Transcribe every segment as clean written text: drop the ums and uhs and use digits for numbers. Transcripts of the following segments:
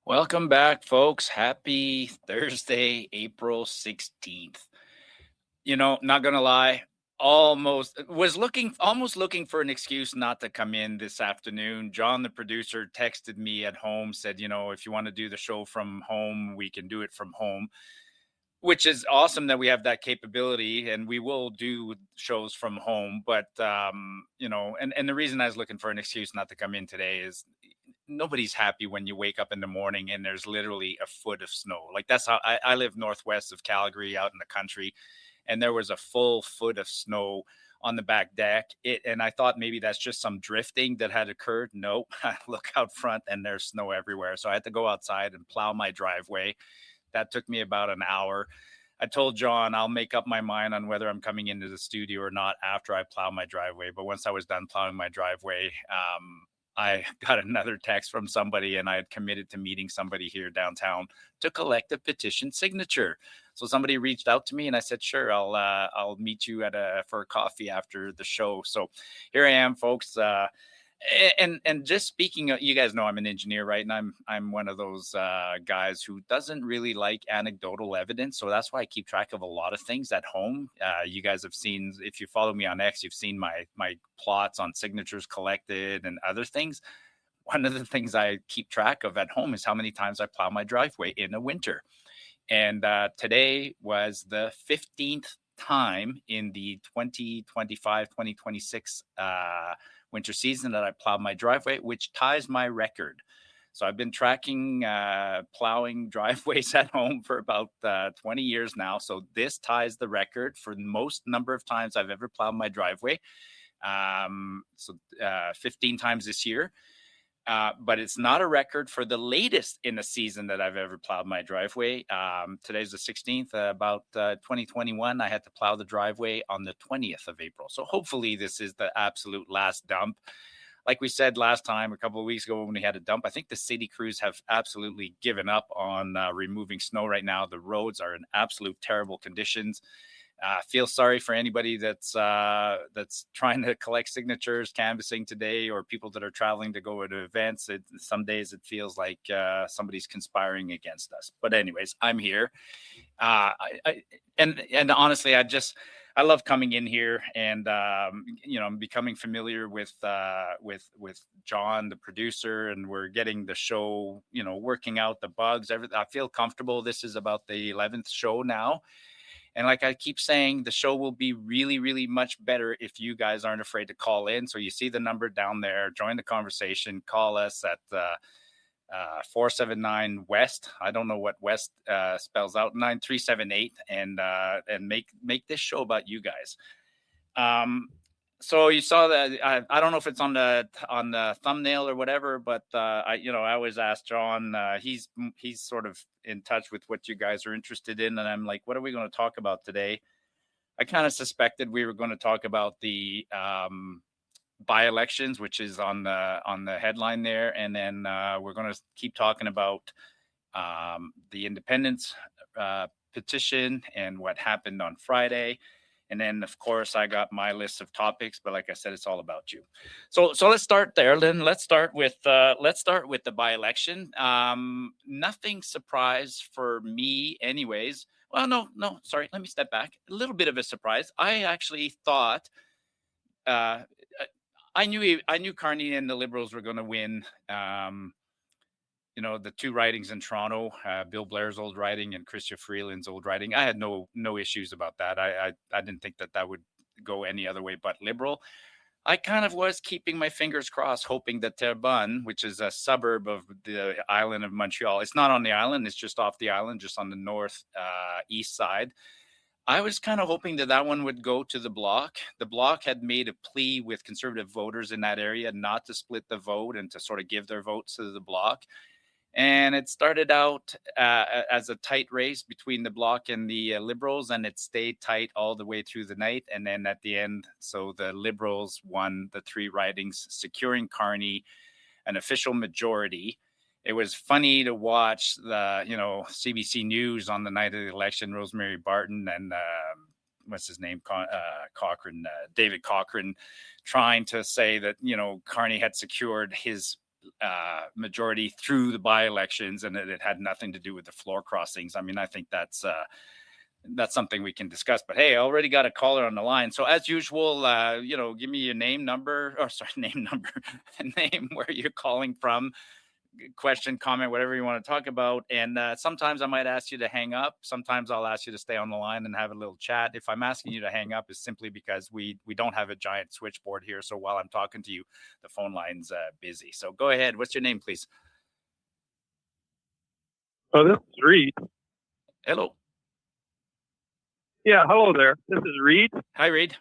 Welcome back, folks. Happy Thursday, April 16th. Not gonna lie, almost looking for an excuse not to come in this afternoon. John, the producer, texted me at home, said, if you want to do the show from home, we can do it from home, which is awesome that we have that capability and we will do shows from home. But and the reason I was looking for an excuse not to come in today is nobody's happy when you wake up in the morning and there's literally a foot of snow. Like that's how I live northwest of Calgary out in the country, and there was a full foot of snow on the back deck. And I thought maybe that's just some drifting that had occurred. Nope. I look out front and there's snow everywhere. So I had to go outside and plow my driveway. That took me about an hour. I told John I'll make up my mind on whether I'm coming into the studio or not after I plow my driveway. But once I was done plowing my driveway, I got another text from somebody, and I had committed to meeting somebody here downtown to collect a petition signature. So somebody reached out to me, and I said, "Sure, I'll meet you for a coffee after the show." So here I am, folks. And just speaking, you guys know I'm an engineer, right? And I'm one of those guys who doesn't really like anecdotal evidence, so that's why I keep track of a lot of things at home. You guys have seen, if you follow me on X, you've seen my plots on signatures collected and other things. One of the things I keep track of at home is how many times I plow my driveway in a winter. And today was the 15th time in the 2025-2026 winter season that I plowed my driveway, which ties my record. So I've been tracking plowing driveways at home for about 20 years now. So this ties the record for the most number of times I've ever plowed my driveway. 15 times this year. But it's not a record for the latest in a season that I've ever plowed my driveway. Today's the 16th. About 2021, I had to plow the driveway on the 20th of April. So hopefully this is the absolute last dump. Like we said last time, a couple of weeks ago when we had a dump, I think the city crews have absolutely given up on removing snow right now. The roads are in absolute terrible conditions. Feel sorry for anybody that's trying to collect signatures, canvassing today, or people that are traveling to go to events. Some days it feels like somebody's conspiring against us. But anyways, I'm here, and honestly, I love coming in here and I'm becoming familiar with John, the producer, and we're getting the show, working out the bugs. Everything. I feel comfortable. This is about the 11th show now. And like I keep saying, the show will be really, really much better if you guys aren't afraid to call in. So you see the number down there. Join the conversation. Call us at 479 West. I don't know what West spells out. 9378, and make this show about you guys. So you saw that. I don't know if it's on the thumbnail or whatever, but I always ask John. He's sort of in touch with what you guys are interested in, and I'm like, what are we going to talk about today? I kind of suspected we were going to talk about the by-elections, which is on the headline there, and then we're going to keep talking about the independence petition and what happened on Friday. And then, of course, I got my list of topics, but like I said, it's all about you. So let's start there. Then let's start with the by-election. Nothing surprise for me, anyways. Well, no, sorry. Let me step back. A little bit of a surprise. I actually thought I knew Carney and the Liberals were going to win. The two ridings in Toronto, Bill Blair's old riding and Chrystia Freeland's old riding. I had no issues about that. I didn't think that would go any other way but Liberal. I kind of was keeping my fingers crossed, hoping that Terrebonne, which is a suburb of the island of Montreal, it's not on the island, it's just off the island, just on the north east side. I was kind of hoping that one would go to the Bloc. The Bloc had made a plea with Conservative voters in that area not to split the vote and to sort of give their votes to the Bloc. And it started out as a tight race between the Bloc and the Liberals, and it stayed tight all the way through the night. And then at the end, so the Liberals won the three ridings, securing Carney an official majority. It was funny to watch the, CBC News on the night of the election, Rosemary Barton and what's his name, David Cochrane, trying to say that, Carney had secured his majority through the by-elections, and it had nothing to do with the floor crossings. I mean, I think that's something we can discuss. But hey, I already got a caller on the line. So as usual, give me your name, number, name, where you're calling from, question, comment, whatever you want to talk about. And sometimes I might ask you to hang up. Sometimes I'll ask you to stay on the line and have a little chat. If I'm asking you to hang up, is simply because we don't have a giant switchboard here. So while I'm talking to you, the phone line's busy. So go ahead. What's your name, please? Oh, this is Reed. Hello. Yeah, hello there. This is Reed. Hi, Reed.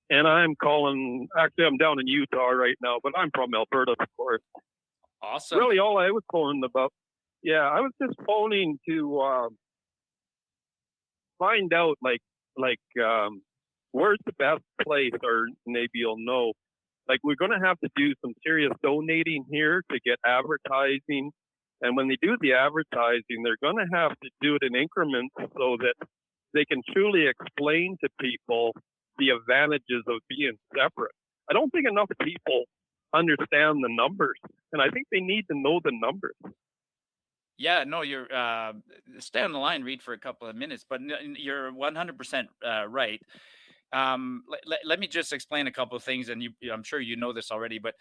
And I'm calling, actually, I'm down in Utah right now, but I'm from Alberta, of course. Awesome. Really, all I was calling about, I was just phoning to find out, where's the best place, or maybe you'll know. Like, we're going to have to do some serious donating here to get advertising. And when they do the advertising, they're going to have to do it in increments so that they can truly explain to people the advantages of being separate. I don't think enough people understand the numbers, and I think they need to know the numbers. Yeah, no, you're stay on the line, Reed, for a couple of minutes, but you're 100% right. Let me just explain a couple of things, and I'm sure you know this already, but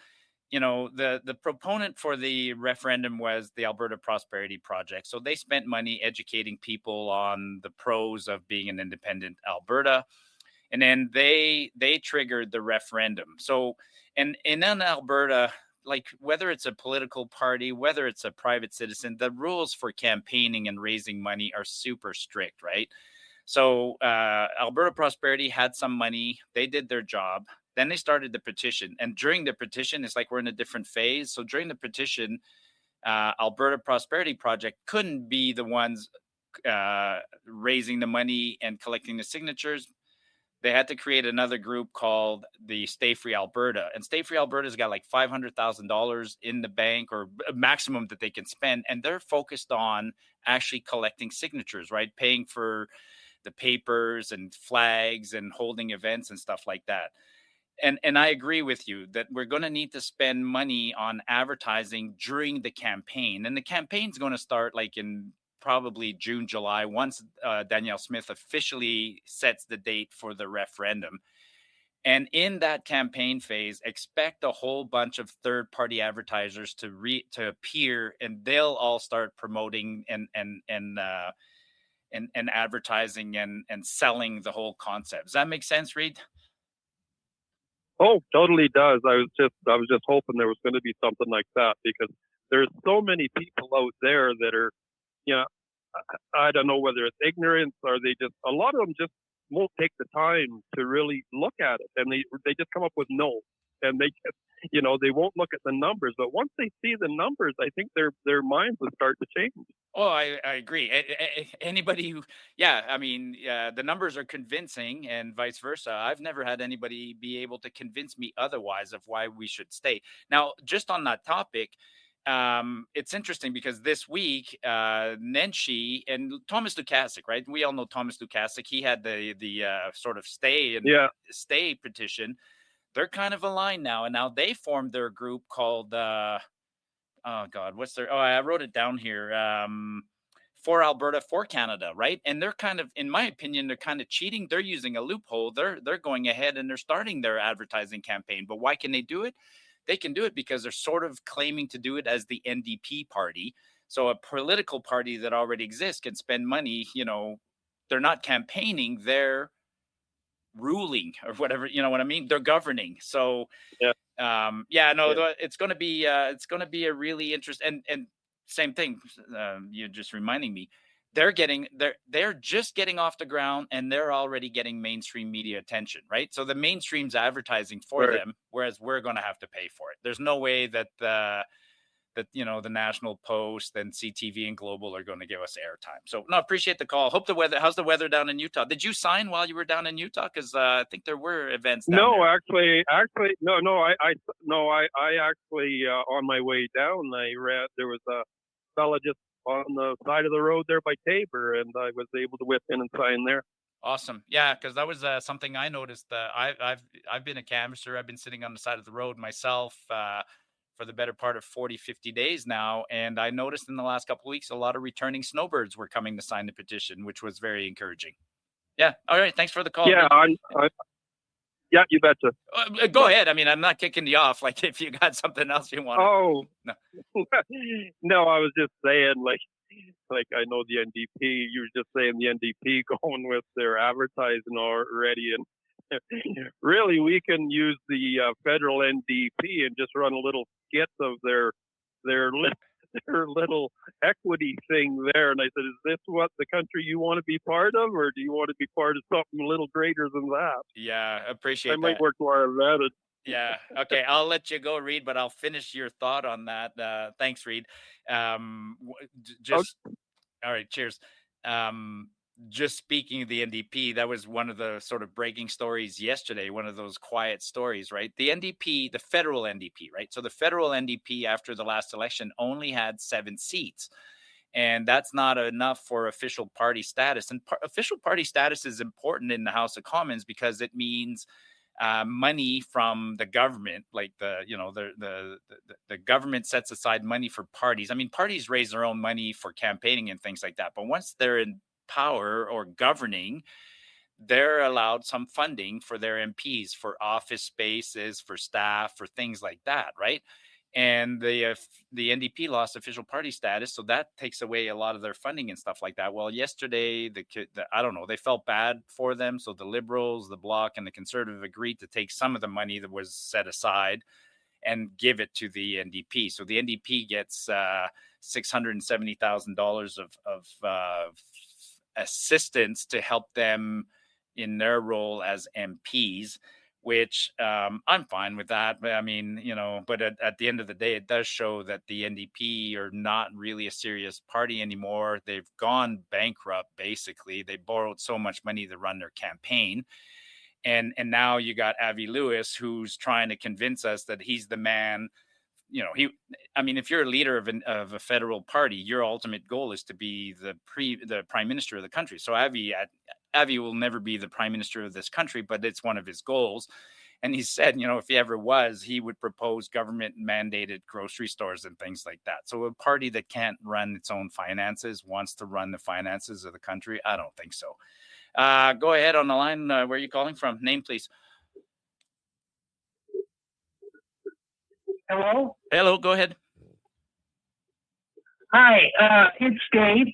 the proponent for the referendum was the Alberta Prosperity Project. So they spent money educating people on the pros of being an independent Alberta. And then they triggered the referendum. So, and in Alberta, like whether it's a political party, whether it's a private citizen, the rules for campaigning and raising money are super strict, right? So Alberta Prosperity had some money. They did their job. Then they started the petition. And during the petition, it's like we're in a different phase. So during the petition, Alberta Prosperity Project couldn't be the ones raising the money and collecting the signatures. They had to create another group called the Stay Free Alberta. And Stay Free Alberta's got like $500,000 in the bank, or a maximum that they can spend. And they're focused on actually collecting signatures, right? Paying for the papers and flags and holding events and stuff like that. And I agree with you that we're going to need to spend money on advertising during the campaign. And the campaign's going to start like in probably June, July, once Danielle Smith officially sets the date for the referendum. And in that campaign phase, expect a whole bunch of third-party advertisers to appear, and they'll all start promoting and advertising and selling the whole concept. Does that make sense, Reed? Oh, totally does. I was just hoping there was going to be something like that, because there's so many people out there that are, I don't know whether it's ignorance or a lot of them just won't take the time to really look at it, and they just come up with no, and they just, they won't look at the numbers. But once they see the numbers, I think their minds will start to change. Oh, I agree. Anybody who, the numbers are convincing, and vice versa. I've never had anybody be able to convince me otherwise of why we should stay. Now, just on that topic, it's interesting because this week, Nenshi and Thomas Lukasik, right? We all know Thomas Lukasik. He had the sort of stay petition. They're kind of aligned now, and now they formed their group called. Oh God, I wrote it down here. For Alberta, for Canada, right? And they're kind of, in my opinion, they're kind of cheating. They're using a loophole. They're going ahead and they're starting their advertising campaign. But why can they do it? They can do it because they're sort of claiming to do it as the NDP party. So a political party that already exists can spend money. They're not campaigning, they're ruling or whatever. You know what I mean? They're governing. So it's going to be a really interesting and same thing. You're just reminding me. They're just getting off the ground, and they're already getting mainstream media attention, right? So the mainstream's advertising for them, whereas we're going to have to pay for it. There's no way that the National Post and CTV and Global are going to give us airtime. So no, appreciate the call. How's the weather down in Utah? Did you sign while you were down in Utah? Because I think there were events down there. Actually, no. I actually on my way down, I read there was a fella just on the side of the road there by Tabor, and I was able to whip in and sign there. Awesome. Yeah, because that was something I noticed. I've been a canvasser. I've been sitting on the side of the road myself for the better part of 40, 50 days now. And I noticed in the last couple of weeks, a lot of returning snowbirds were coming to sign the petition, which was very encouraging. Yeah. All right. Thanks for the call. Yeah, yeah, you betcha. Go ahead. I mean, I'm not kicking you off. Like, if you got something else you want. Oh, No. No, I was just saying, like I know the NDP. You were just saying the NDP going with their advertising already, and really, we can use the federal NDP and just run a little skit of their little equity thing there. And I said, is this what the country you want to be part of, or do you want to be part of something a little greater than that? Yeah, appreciate that. I might work to our advantage. Yeah. Okay. I'll let you go, Reed, but I'll finish your thought on that. Thanks, Reed. Just all right. Cheers. Just speaking of the NDP, that was one of the sort of breaking stories yesterday, one of those quiet stories, right? The NDP, the federal NDP, right? So the federal NDP after the last election only had 7 seats. And that's not enough for official party status. And official party status is important in the House of Commons because it means money from the government, like the government sets aside money for parties. I mean, parties raise their own money for campaigning and things like that. But once they're in power or governing, they're allowed some funding for their MPs, for office spaces, for staff, for things like that, right? And the NDP lost official party status, so that takes away a lot of their funding and stuff like that. Well, yesterday, I don't know, they felt bad for them, so the Liberals, the Bloc, and the Conservative agreed to take some of the money that was set aside and give it to the NDP. So the NDP gets $670,000 of assistance to help them in their role as MPs, which I'm fine with that. But I mean, but at the end of the day, it does show that the NDP are not really a serious party anymore. They've gone bankrupt, basically. They borrowed so much money to run their campaign. And now you got Avi Lewis, who's trying to convince us that he's the man. If you're a leader of a federal party, your ultimate goal is to be the prime minister of the country. So Avi will never be the prime minister of this country, but it's one of his goals. And he said, if he ever was, he would propose government mandated grocery stores and things like that. So a party that can't run its own finances wants to run the finances of the country? I don't think so. Go ahead on the line. Where are you calling from? Name, please. Hello? Hello, go ahead. Hi, it's Dave.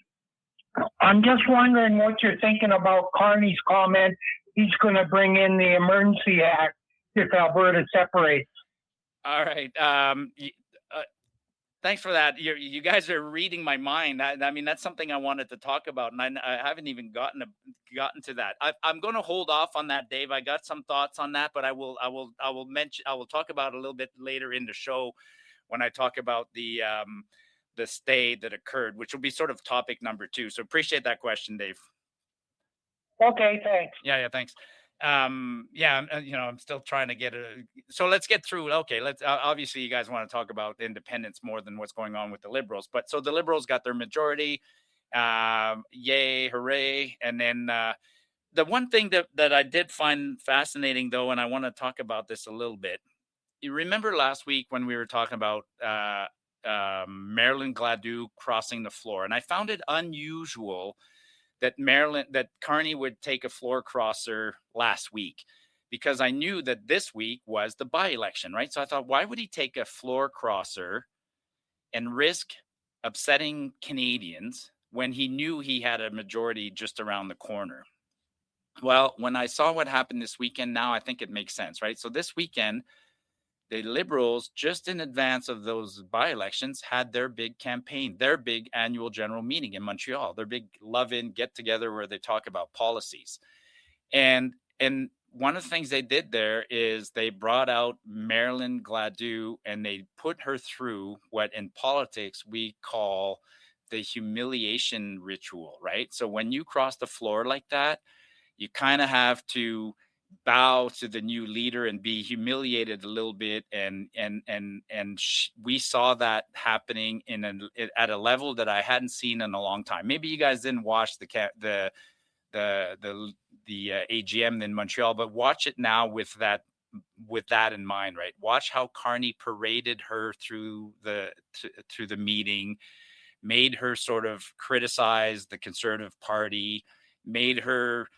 I'm just wondering what you're thinking about Carney's comment. He's going to bring in the Emergency Act if Alberta separates. All right. Thanks for that. You guys are reading my mind. I mean, that's something I wanted to talk about, and I haven't even gotten to that. I'm going to hold off on that, Dave. I got some thoughts on that, but I will talk about it a little bit later in the show when I talk about the stay that occurred, which will be sort of topic number 2. So appreciate that question, Dave. Okay, thanks. Yeah, thanks. I'm still trying to get so let's get through. Okay, let's obviously you guys want to talk about independence more than what's going on with the Liberals, but so the Liberals got their majority, yay, hooray. And then the one thing that I did find fascinating though, and I want to talk about this a little bit, you remember last week when we were talking about Marilyn Gladu crossing the floor, and I found it unusual that Carney would take a floor crosser last week, because I knew that this week was the by-election, right? So I thought, why would he take a floor crosser and risk upsetting Canadians when he knew he had a majority just around the corner? Well, when I saw what happened this weekend, now I think it makes sense, right? So this weekend, the Liberals, just in advance of those by-elections, had their big campaign, their big annual general meeting in Montreal, their big love-in get-together where they talk about policies. And one of the things they did there is they brought out Marilyn Gladu and they put her through what in politics we call the humiliation ritual, right? So when you cross the floor like that, you kind of have to bow to the new leader and be humiliated a little bit, and we saw that happening at a level that I hadn't seen in a long time. Maybe you guys didn't watch the AGM in Montreal, but watch it now with that with that in mind, right? Watch how Carney paraded her through the meeting, made her sort of criticize the Conservative Party, made her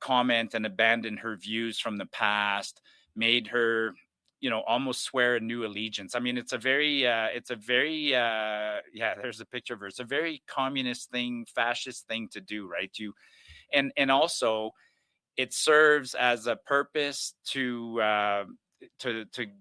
comment and abandon her views from the past, made her, almost swear a new allegiance. I mean, it's a very, yeah, there's a picture of her. It's a very communist thing, fascist thing to do, right? And also it serves as a purpose to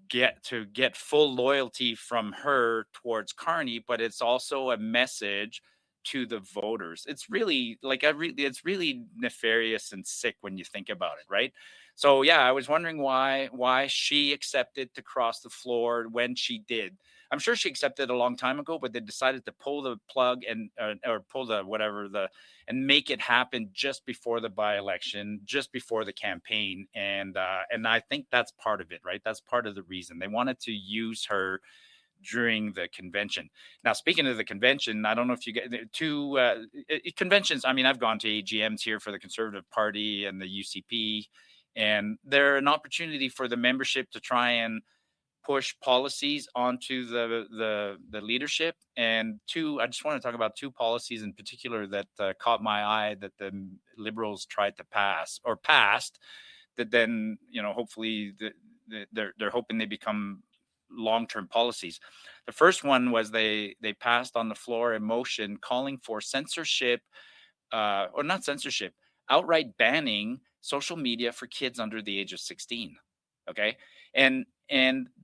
get full loyalty from her towards Carney, but it's also a message to the voters. It's really it's really nefarious and sick when you think about it, right? So yeah, I was wondering why she accepted to cross the floor when she did. I'm sure she accepted a long time ago, but they decided to pull the plug and or pull the whatever the and make it happen just before the by-election, just before the campaign, and I think that's part of it, right? That's part of the reason they wanted to use her during the convention. Now, speaking of the convention, I don't know if you get two conventions. I mean, I've gone to AGMs here for the Conservative Party and the UCP, and they're an opportunity for the membership to try and push policies onto the leadership. And I just want to talk about two policies in particular that caught my eye that the Liberals tried to passed, that then, hopefully they're hoping they become long-term policies. The first one was they passed on the floor a motion calling for censorship, or not censorship, outright banning social media for kids under the age of 16. Okay. And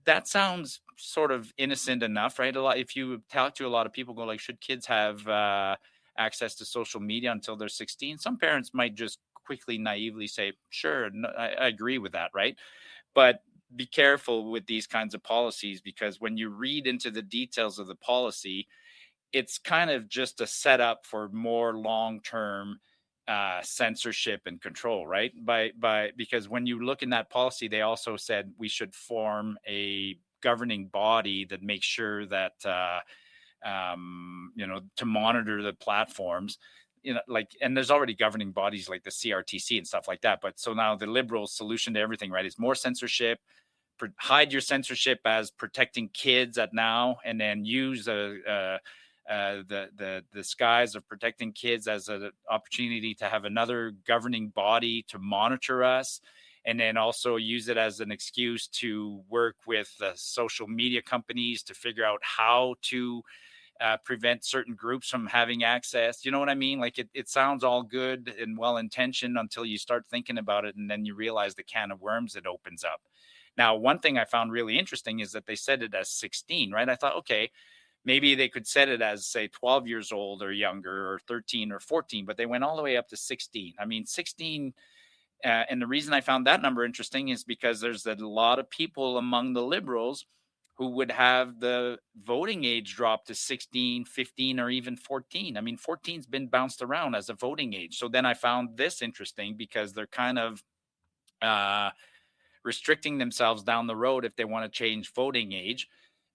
that sounds sort of innocent enough, right? If you talk to a lot of people, go like, should kids have access to social media until they're 16? Some parents might just quickly, naively say, sure, no, I agree with that, right? But be careful with these kinds of policies, because when you read into the details of the policy, it's kind of just a setup for more long-term censorship and control, right? Because when you look in that policy, they also said we should form a governing body that makes sure that to monitor the platforms, and there's already governing bodies like the CRTC and stuff like that. But so now the Liberals' solution to everything, right, is more censorship. Hide your censorship as protecting kids at now, and then use the skies of protecting kids as an opportunity to have another governing body to monitor us, and then also use it as an excuse to work with the social media companies to figure out how to prevent certain groups from having access. You know what I mean? Like it sounds all good and well-intentioned until you start thinking about it, and then you realize the can of worms it opens up. Now, one thing I found really interesting is that they said it as 16, right? I thought, okay, maybe they could set it as, say, 12 years old or younger, or 13 or 14, but they went all the way up to 16. I mean, 16, and the reason I found that number interesting is because there's a lot of people among the Liberals who would have the voting age drop to 16, 15, or even 14. I mean, 14's been bounced around as a voting age. So then I found this interesting because they're kind of restricting themselves down the road if they want to change voting age.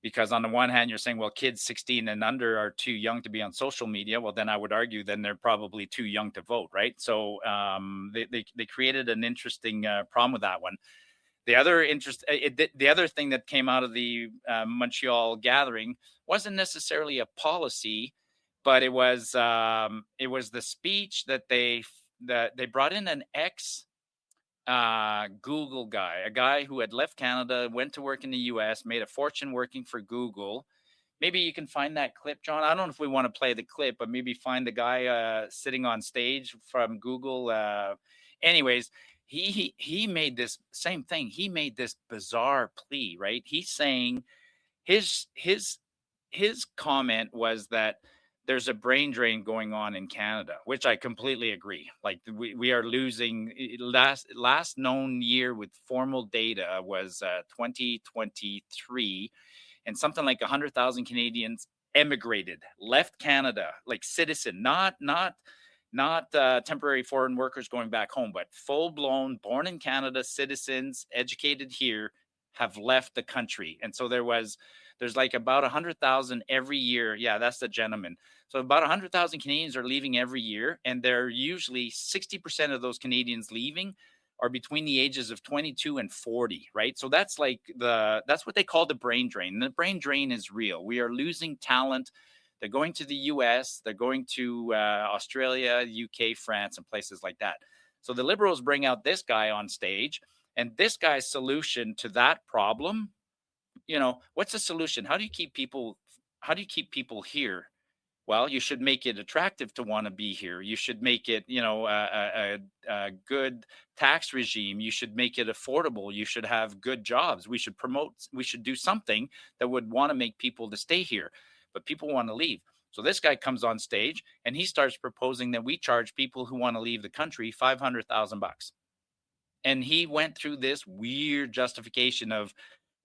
Because on the one hand, you're saying, well, kids 16 and under are too young to be on social media. Well, then I would argue then they're probably too young to vote, right? So they created an interesting problem with that one. The other thing that came out of the Montreal gathering wasn't necessarily a policy, but it was the speech that they brought in an Google guy, a guy who had left Canada, went to work in the US, made a fortune working for Google. Maybe you can find that clip, John. I don't know if we want to play the clip, but maybe find the guy sitting on stage from Google. Anyways, he made this same thing. He made this bizarre plea, right? He's saying his comment was that there's a brain drain going on in Canada, which I completely agree. Like we are losing. Last known year with formal data was 2023, and something like 100,000 Canadians emigrated, left Canada, like citizen, not temporary foreign workers going back home, but full blown, born in Canada citizens, educated here, have left the country. And so there's like about 100,000 every year. Yeah, that's the gentleman. So about 100,000 Canadians are leaving every year, and they're usually 60% of those Canadians leaving are between the ages of 22 and 40, right? So that's that's what they call the brain drain. The brain drain is real. We are losing talent. They're going to the US, they're going to Australia, UK, France, and places like that. So the Liberals bring out this guy on stage, and this guy's solution to that problem, what's the solution? How do you keep people here? Well, you should make it attractive to want to be here. You should make it, a good tax regime. You should make it affordable. You should have good jobs. We should do something that would want to make people to stay here, but people want to leave. So this guy comes on stage and he starts proposing that we charge people who want to leave the country $500,000. And he went through this weird justification of,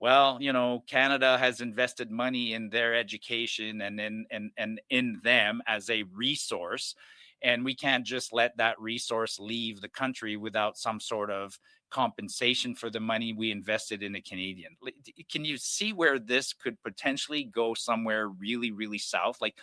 well, Canada has invested money in their education and in them as a resource, and we can't just let that resource leave the country without some sort of compensation for the money we invested in a Canadian. Can you see where this could potentially go somewhere really, really south? Like,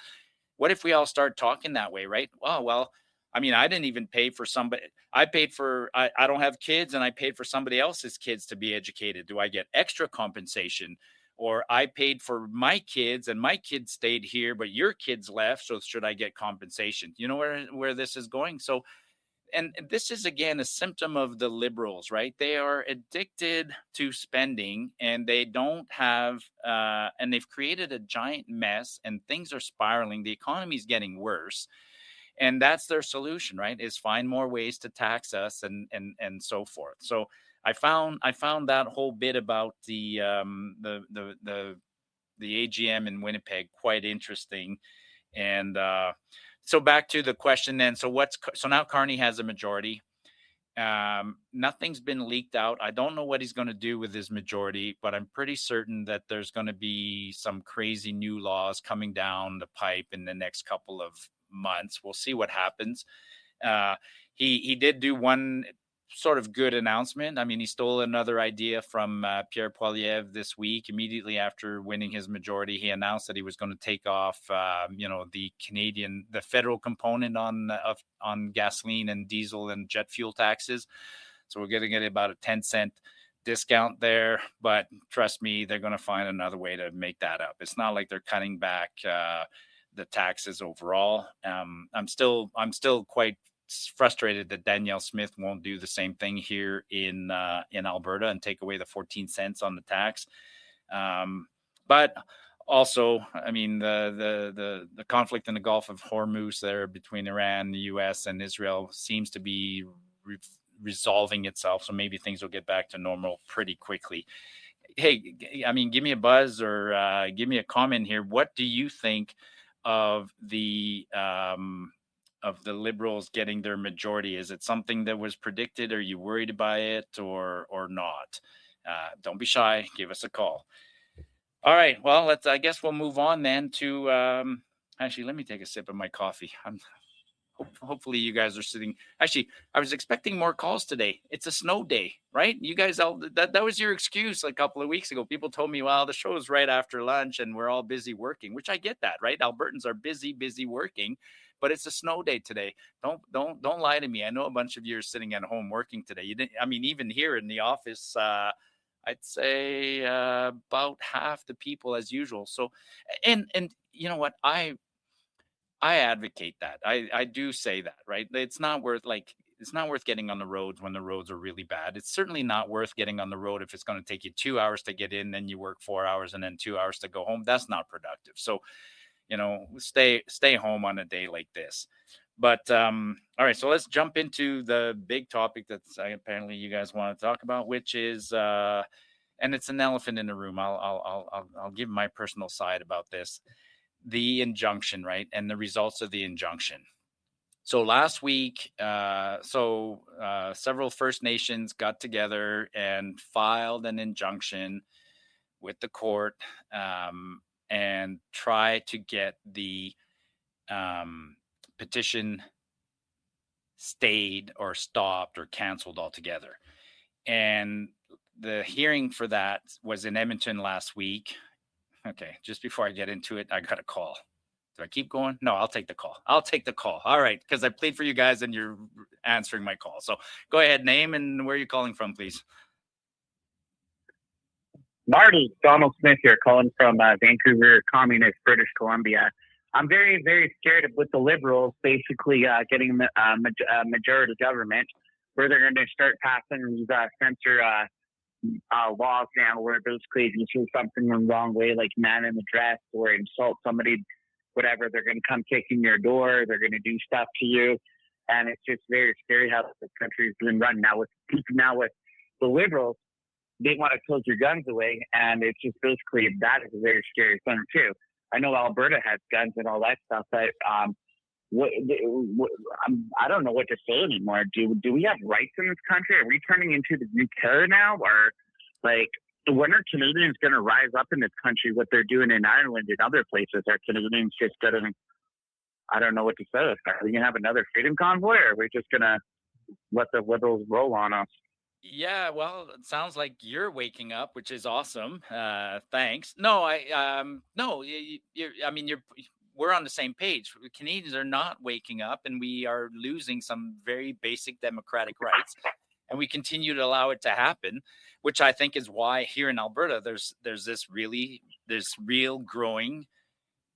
what if we all start talking that way, right? Oh, well, I mean, I didn't even pay for somebody. I don't have kids, and I paid for somebody else's kids to be educated. Do I get extra compensation? Or I paid for my kids and my kids stayed here, but your kids left. So should I get compensation? You know where this is going? So, and this is again a symptom of the Liberals, right? They are addicted to spending, and they don't have, and they've created a giant mess, and things are spiraling. The economy is getting worse. And that's their solution, right? Is find more ways to tax us and so forth. So I found that whole bit about the AGM in Winnipeg quite interesting. And so back to the question then. So now Carney has a majority. Nothing's been leaked out. I don't know what he's going to do with his majority, but I'm pretty certain that there's going to be some crazy new laws coming down the pipe in the next couple of months. We'll see what happens. He did do one sort of good announcement. I mean, he stole another idea from Pierre Poilievre this week. Immediately after winning his majority, he announced that he was going to take off, the federal component on gasoline and diesel and jet fuel taxes. So we're going to get about a 10-cent discount there. But trust me, they're going to find another way to make that up. It's not like they're cutting back the taxes overall. I'm still quite frustrated that Danielle Smith won't do the same thing here in Alberta and take away the 14 cents on the tax. But also, I mean, the conflict in the Gulf of Hormuz there between Iran, the U.S., and Israel seems to be resolving itself. So maybe things will get back to normal pretty quickly. Hey, I mean, give me a buzz or give me a comment here. What do you think of the Liberals getting their majority? Is it something that was predicted? Are you worried by it or not? Don't be shy. Give us a call. All right. Well, I guess we'll move on then to actually, let me take a sip of my coffee. Hopefully you guys are sitting. Actually, I was expecting more calls today. It's a snow day, right? You guys that was your excuse a couple of weeks ago. People told me, well, the show is right after lunch and we're all busy working, which I get that, right? Albertans are busy working, but it's a snow day today. Don't lie to me. I know a bunch of you are sitting at home working today. You didn't. I mean, even here in the office, I'd say about half the people as usual. So, and you know what? I advocate that. I do say that, right? It's not worth getting on the roads when the roads are really bad. It's certainly not worth getting on the road if it's going to take you 2 hours to get in, then you work 4 hours and then 2 hours to go home. That's not productive. So, stay home on a day like this. But all right, so let's jump into the big topic that apparently you guys want to talk about, which is and it's an elephant in the room. I'll give my personal side about this. The injunction, right? And the results of the injunction. So last week, several First Nations got together and filed an injunction with the court and try to get the petition stayed or stopped or canceled altogether. And the hearing for that was in Edmonton last week. Okay, just before I get into it, I got a call. Do I keep going? No, I'll take the call. All right, because I played for you guys and you're answering my call. So go ahead, name and where are you calling from, please? Marty, Donald Smith here, calling from Vancouver, communist British Columbia. I'm very, very scared with the Liberals basically getting a majority government, where they're going to start passing these censor laws now, where basically if you see something the wrong way, like man in the dress or insult somebody, whatever, they're going to come kicking your door. They're going to do stuff to you, and it's just very scary how the country's been run now. With the Liberals, they want to close your guns away, and it's just basically that is a very scary thing too. I know Alberta has guns and all that stuff, but I don't know what to say anymore. Do we have rights in this country? Are we turning into the UK now, or like when are Canadians going to rise up in this country? What they're doing in Ireland and other places, are Canadians just going to? I don't know what to say. Are we going to have another freedom convoy, or are we just going to let the Liberals roll on us? Yeah, well, it sounds like you're waking up, which is awesome. Thanks. No, no, we're on the same page. Canadians are not waking up, and we are losing some very basic democratic rights, and we continue to allow it to happen, which I think is why here in Alberta, there's this real growing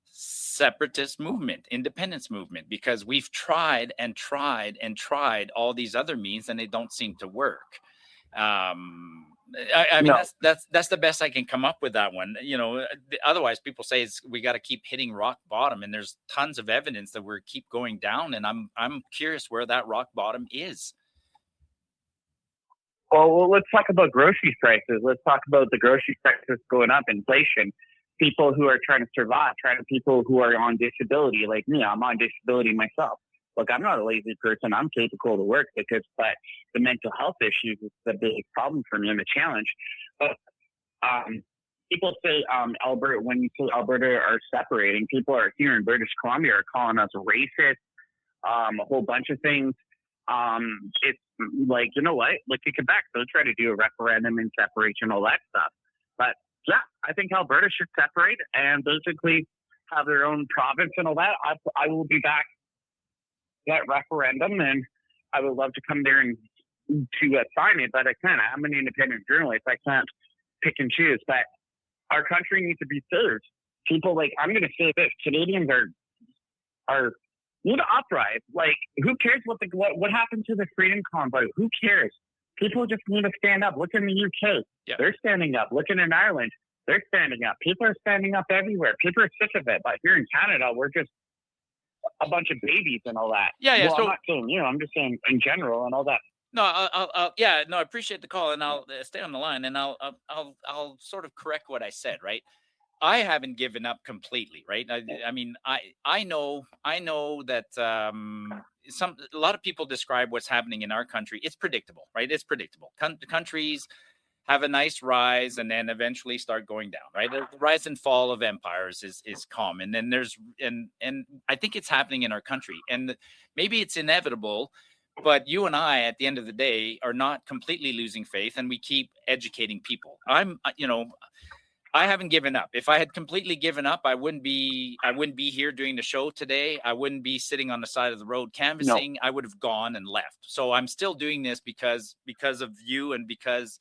separatist movement, independence movement, because we've tried and tried and tried all these other means, and they don't seem to work. I mean, no. that's the best I can come up with that one. Otherwise people say we got to keep hitting rock bottom, and there's tons of evidence that we're keep going down. And I'm curious where that rock bottom is. Well, let's talk about grocery prices. Let's talk about the grocery prices going up, inflation, people who are trying to survive, people who are on disability like me. I'm on disability myself. Look, I'm not a lazy person. I'm capable to work but the mental health issues is the big problem for me and the challenge. But people say Alberta, when you say Alberta are separating, people are here in British Columbia are calling us racist, a whole bunch of things. It's like, you know what? Look at Quebec. They'll try to do a referendum and separation, all that stuff. But yeah, I think Alberta should separate and basically have their own province and all that. I will be back that referendum, and I would love to come there and to sign it, but I can't. I'm an independent journalist. I can't pick and choose. But our country needs to be served. People, like, I'm going to say this: Canadians are need to uprise. Like, who cares what happened to the Freedom Convoy? Who cares? People just need to stand up. Look in the UK. Yeah. They're standing up. Looking in Ireland, they're standing up. People are standing up everywhere. People are sick of it. But here in Canada, we're just a bunch of babies and all that. Yeah. Well, so, I'm not saying you. I'm just saying in general and all that. No, I appreciate the call, and I'll stay on the line, and I'll sort of correct what I said, right? I haven't given up completely, right? I mean, I know that a lot of people describe what's happening in our country. It's predictable, right? It's predictable. Countries have a nice rise and then eventually start going down, right? The rise and fall of empires is common. And there's and I think it's happening in our country. And maybe it's inevitable, but you and I, at the end of the day, are not completely losing faith, and we keep educating people. I haven't given up. If I had completely given up, I wouldn't be here doing the show today. I wouldn't be sitting on the side of the road canvassing. No. I would have gone and left. So I'm still doing this because of you, and because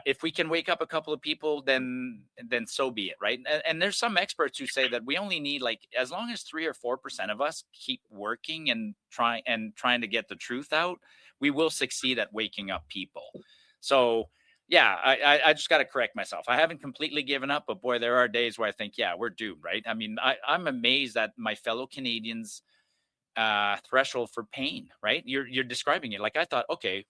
if we can wake up a couple of people, then so be it, right? And there's some experts who say that we only need, like, as long as 3 or 4% of us keep working and trying to get the truth out, we will succeed at waking up people. So yeah, I just got to correct myself. I haven't completely given up, but boy, there are days where I think, yeah, we're doomed, right? I mean, I'm amazed at my fellow Canadians' threshold for pain, right? You're describing it like I thought, okay,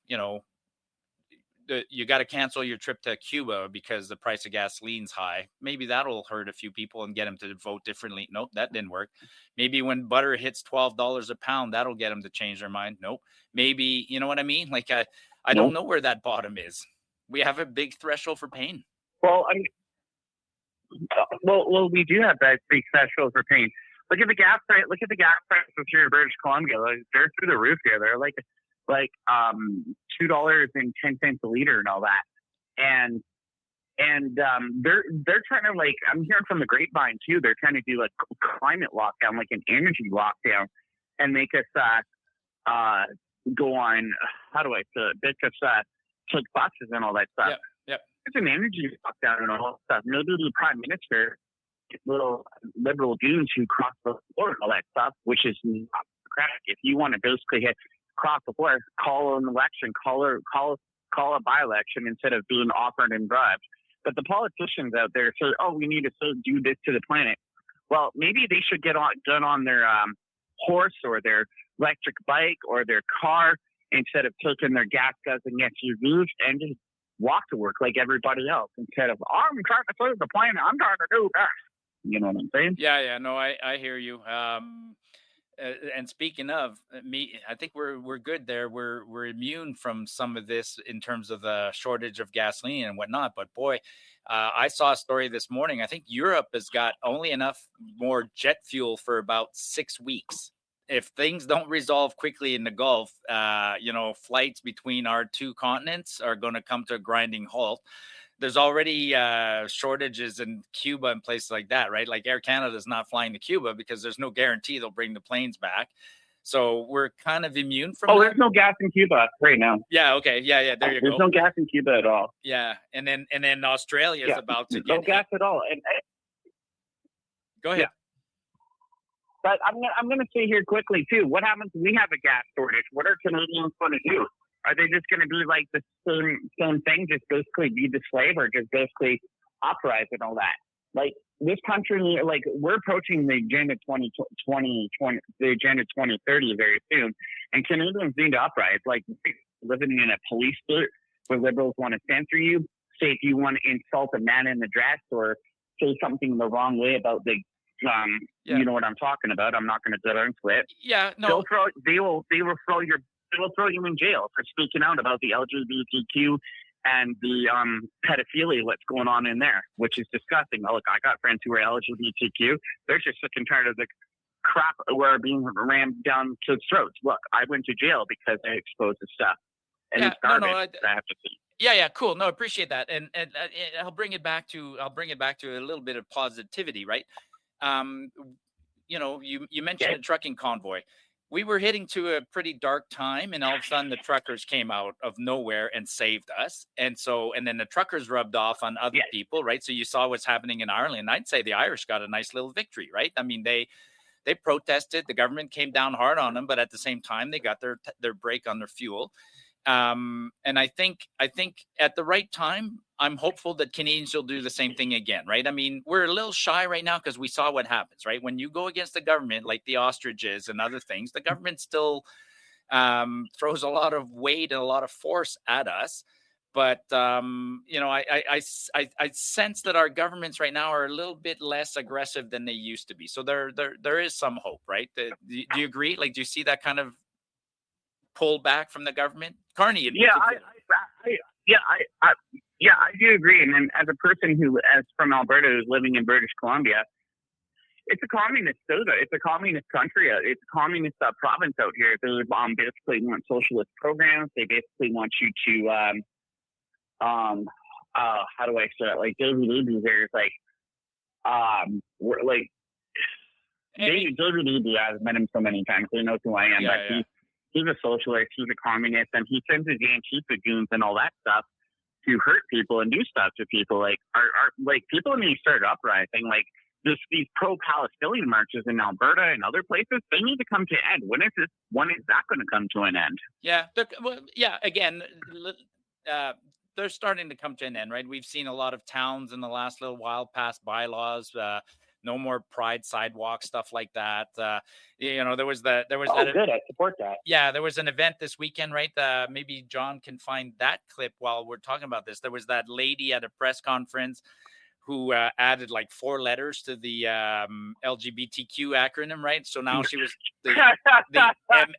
you got to cancel your trip to Cuba because the price of gasoline's high. Maybe that'll hurt a few people and get them to vote differently. Nope, that didn't work. Maybe when butter hits $12 a pound, that'll get them to change their mind. Nope. Maybe, you know what I mean? Like, I don't know where that bottom is. We have a big threshold for pain. Well, well, we do have that big threshold for pain. Look at the gas price. Look at the gas prices here in British Columbia. Like, they're through the roof here. They're like $2.10 a liter and all that. And they're trying to, like, I'm hearing from the grapevine too. They're trying to do a climate lockdown, like an energy lockdown, and make us go on, how do I say it, bitches, take buses and all that stuff. Yep. There's an energy lockdown and all that stuff. Maybe the prime minister, little liberal goons who cross the border and all that stuff, which is not democratic. If you want to basically cross the border, call an election, call a by-election instead of being offered and bribed. But the politicians out there say, oh, we need to do this to the planet. Well, maybe they should get on their horse or their electric bike or their car instead of taking their gas guzzling SUVs and just walk to work like everybody else instead of, oh, I'm trying to save the planet. I'm trying to do that. You know what I'm saying? Yeah. No, I hear you. And speaking of me, I think we're good there. We're immune from some of this in terms of the shortage of gasoline and whatnot. But boy, I saw a story this morning. I think Europe has got only enough more jet fuel for about 6 weeks. If things don't resolve quickly in the Gulf, flights between our two continents are going to come to a grinding halt. There's already shortages in Cuba and places like that, right? Like Air Canada is not flying to Cuba because there's no guarantee they'll bring the planes back. So we're kind of immune from that. There's no gas in Cuba right now. Yeah, okay. Yeah, there you go. There's no gas in Cuba at all. Yeah, and then Australia is about to get no gas at all. And go ahead. Yeah. But I'm gonna say here quickly too, what happens if we have a gas shortage? What are Canadians going to do? Are they just going to be like the same thing, just basically be the slave or just basically uprise and all that? Like this country, like we're approaching the Agenda 2020, the Agenda 2030 very soon, and Canadians need to uprise. Like living in a police state where liberals want to censor you, say if you want to insult a man in the dress or say something the wrong way about the you know what I'm talking about. I'm not going to get into it. Yeah, no. They will throw you in jail for speaking out about the LGBTQ and the pedophilia, what's going on in there, which is disgusting. Look, I got friends who are LGBTQ. They're just sick and tired of the crap we're being rammed down kids' throats. Look, I went to jail because I exposed the stuff. And it's garbage. I have to see. Yeah, cool. No, appreciate that. And I'll bring it back to a little bit of positivity, right? You mentioned a trucking convoy. We were heading to a pretty dark time, and all of a sudden the truckers came out of nowhere and saved us. And then the truckers rubbed off on other people, right? So you saw what's happening in Ireland. I'd say the Irish got a nice little victory, right? I mean, they protested. The government came down hard on them, but at the same time, they got their break on their fuel. And I think at the right time, I'm hopeful that Canadians will do the same thing again, right? I mean, we're a little shy right now because we saw what happens, right? When you go against the government, like the ostriches and other things, the government still throws a lot of weight and a lot of force at us. But I sense that our governments right now are a little bit less aggressive than they used to be. So there is some hope, right? Do you agree? Like, do you see that kind of pull back from the government? Carney, I do agree. And as a person as from Alberta, who's living in British Columbia, it's a communist soda. It's a communist country. It's a communist province out here. They basically want socialist programs. They basically want you to, how do I say it? Like David Eby here is like, we're like, David Eby, I've met him so many times. He knows who I am. But he's a socialist. He's a communist, and he sends his Antifa goons and all that stuff to hurt people and do stuff to people. Like, like people need to start uprising. Like these pro-Palestinian marches in Alberta and other places, they need to come to an end. When is that going to come to an end? Again, they're starting to come to an end, right? We've seen a lot of towns in the last little while pass bylaws. No more pride sidewalks, stuff like that. There was that. Good. I support that. Yeah, there was an event this weekend, right? Maybe John can find that clip while we're talking about this. There was that lady at a press conference who added like 4 letters to the LGBTQ acronym, right? So now she was the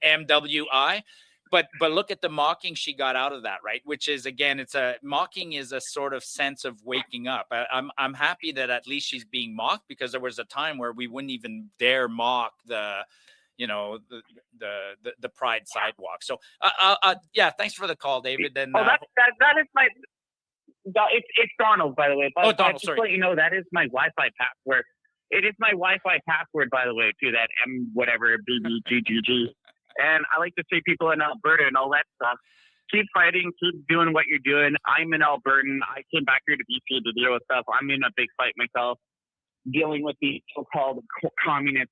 MWI. But look at the mocking she got out of that, right? Which is, again, mocking is a sort of sense of waking up. I'm happy that at least she's being mocked, because there was a time where we wouldn't even dare mock the pride sidewalk. So thanks for the call, David. And that is my. It's Donald, by the way. But Donald, just sorry. to let you know, that is my Wi-Fi password. It is my Wi-Fi password, by the way, to that M whatever BBGGG. And I like to see people in Alberta and all that stuff. Keep fighting, keep doing what you're doing. I'm an Albertan. I came back here to BC to deal with stuff. I'm in a big fight myself, dealing with the so-called communist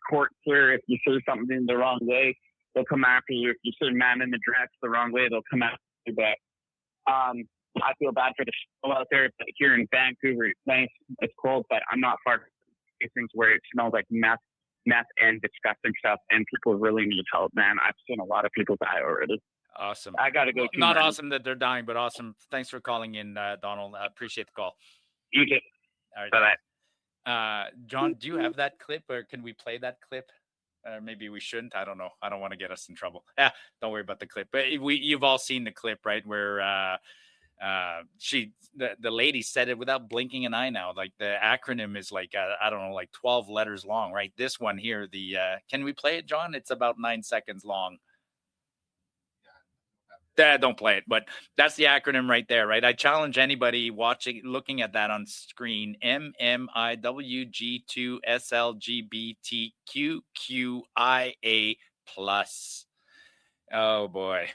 courts here. If you say something the wrong way, they'll come after you. If you say man in the dress the wrong way, they'll come after you. But I feel bad for the show out there. But here in Vancouver, it's nice. It's cold, but I'm not far from these things where it smells like meth and disgusting stuff, and people really need help, man. I've seen a lot of people die already. Awesome. I got to go. Well, not awesome that they're dying, but awesome. Thanks for calling in, Donald. I appreciate the call. You too. All right. Bye-bye. John, do you have that clip, or can we play that clip? Maybe we shouldn't. I don't know. I don't want to get us in trouble. Yeah, don't worry about the clip. But you've all seen the clip, right? Where the lady said it without blinking an eye now. Like the acronym is like, I don't know, like 12 letters long, right? This one here, can we play it, John? It's about 9 seconds long. Don't play it, but that's the acronym right there, right? I challenge anybody looking at that on screen: MMIWG2SLGBTQQIA+. Oh boy.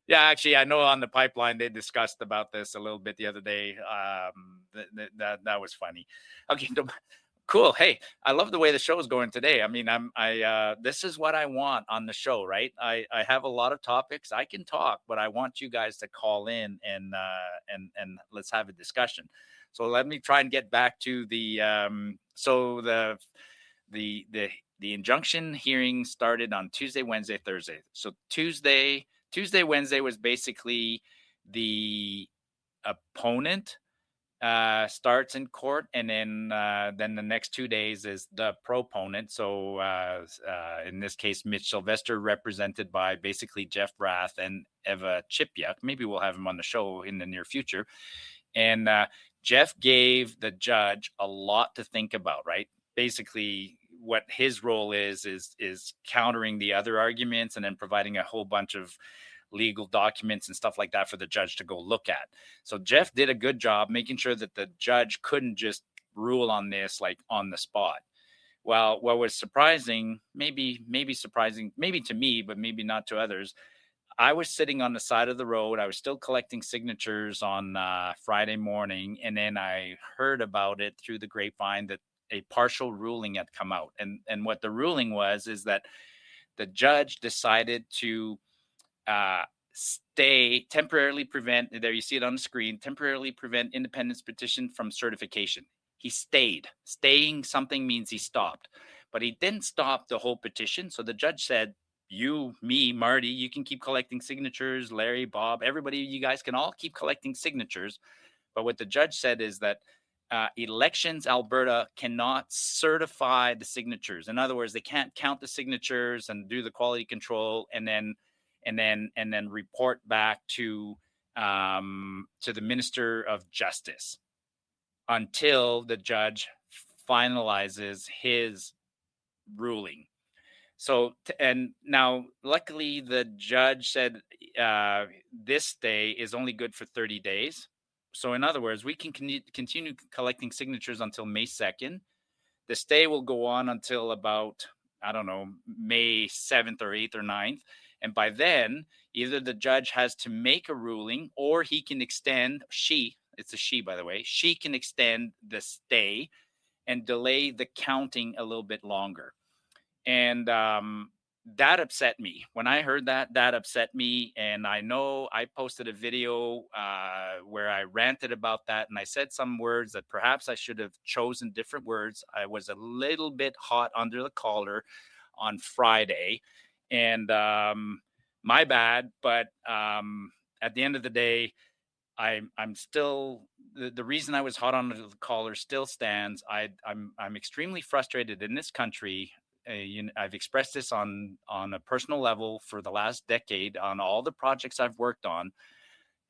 Yeah, actually, I know on the pipeline they discussed about this a little bit the other day. That was funny. Okay, cool. Hey, I love the way the show is going today. I mean, this is what I want on the show, right? I have a lot of topics. I can talk, but I want you guys to call in and let's have a discussion. So let me try and get back to the injunction hearing started on Tuesday, Wednesday, Thursday. So Tuesday, Wednesday was basically the opponent starts in court, and then the next 2 days is the proponent. So in this case, Mitch Sylvester, represented by basically Jeff Rath and Eva Chipyuk. Maybe we'll have him on the show in the near future. And Jeff gave the judge a lot to think about, right? Basically, what his role is countering the other arguments and then providing a whole bunch of legal documents and stuff like that for the judge to go look at. So Jeff did a good job making sure that the judge couldn't just rule on this like on the spot. Well, what was surprising, maybe surprising, maybe to me, but maybe not to others, I was sitting on the side of the road. I was still collecting signatures on Friday morning, and then I heard about it through the grapevine that a partial ruling had come out. And what the ruling was is that the judge decided to temporarily prevent, there you see it on the screen, temporarily prevent independence petition from certification. He stayed. Staying something means he stopped, but he didn't stop the whole petition. So the judge said, you, me, Marty, you can keep collecting signatures, Larry, Bob, everybody, you guys can all keep collecting signatures. But what the judge said is that Elections Alberta cannot certify the signatures. In other words, they can't count the signatures and do the quality control and then report back to the Minister of Justice until the judge finalizes his ruling. So, and now, luckily, the judge said this stay is only good for 30 days. So, in other words, we can continue collecting signatures until May 2nd. The stay will go on until about, I don't know, May 7th or 8th or 9th. And by then, either the judge has to make a ruling or he can extend, it's a she, by the way, she can extend the stay and delay the counting a little bit longer. And that upset me. When I heard that upset me. And I know I posted a video where I ranted about that. And I said some words that perhaps I should have chosen different words. I was a little bit hot under the collar on Friday. And my bad. But at the end of the day, I'm still, the reason I was hot under the collar still stands. I'm extremely frustrated in this country. I've expressed this on a personal level for the last decade on all the projects I've worked on.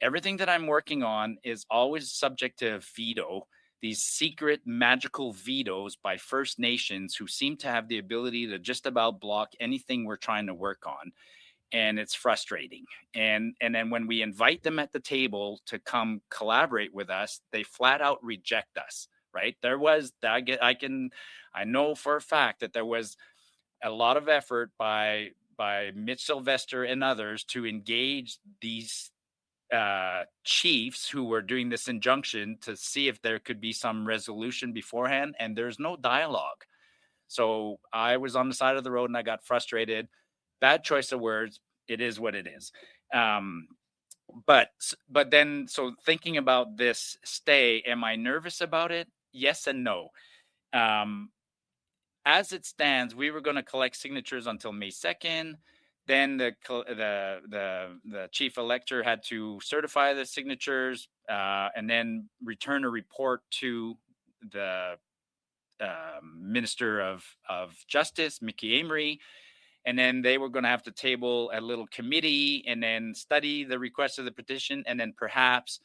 Everything that I'm working on is always subject to veto, these secret magical vetoes by First Nations who seem to have the ability to just about block anything we're trying to work on. And it's frustrating. And then when we invite them at the table to come collaborate with us, they flat out reject us. Right. There was, I know for a fact that there was a lot of effort by Mitch Sylvester and others to engage these chiefs who were doing this injunction to see if there could be some resolution beforehand, and there's no dialogue. So I was on the side of the road and I got frustrated. Bad choice of words. It is what it is. But then, so thinking about this stay, am I nervous about it? Yes and no. As it stands, we were going to collect signatures until May 2nd. Then the chief elector had to certify the signatures and then return a report to the Minister of Justice, Mickey Amory. And then they were going to have to table a little committee and then study the request of the petition and then perhaps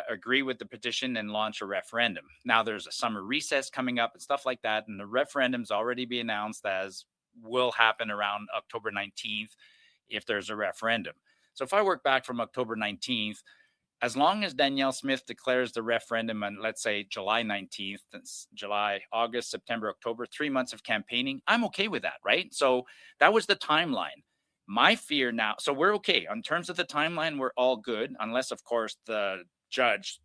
agree with the petition and launch a referendum. Now there's a summer recess coming up and stuff like that. And the referendum's already been announced as will happen around October 19th if there's a referendum. So if I work back from October 19th, as long as Danielle Smith declares the referendum on, let's say, July 19th, that's July, August, September, October, 3 months of campaigning, I'm okay with that, right? So that was the timeline. My fear now, so we're okay. In terms of the timeline, we're all good, unless, of course, the judge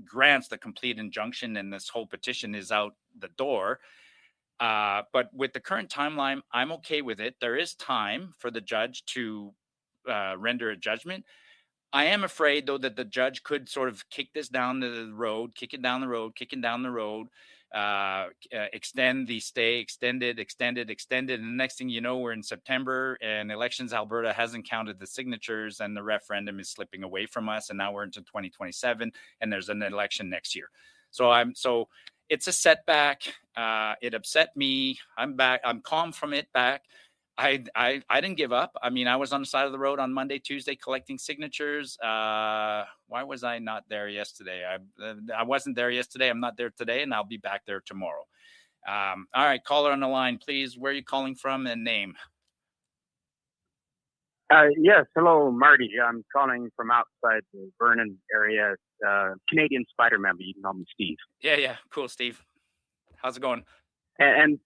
grants the complete injunction and this whole petition is out the door. But with the current timeline, I'm okay with it. There is time for the judge to render a judgment. I am afraid, though, that the judge could sort of kick it down the road, extend the stay, extend it. And the next thing you know, we're in September and Elections Alberta hasn't counted the signatures and the referendum is slipping away from us. And now we're into 2027 and there's an election next year. So it's a setback. It upset me. I'm back. I'm calm from it back. I didn't give up. I mean, I was on the side of the road on Monday, Tuesday, collecting signatures. Why was I not there yesterday? I wasn't there yesterday. I'm not there today, and I'll be back there tomorrow. All right, caller on the line, please. Where are you calling from and name? Yes, hello, Marty. I'm calling from outside the Vernon area. Canadian Spider member. You can call me Steve. Yeah, cool, Steve. How's it going? And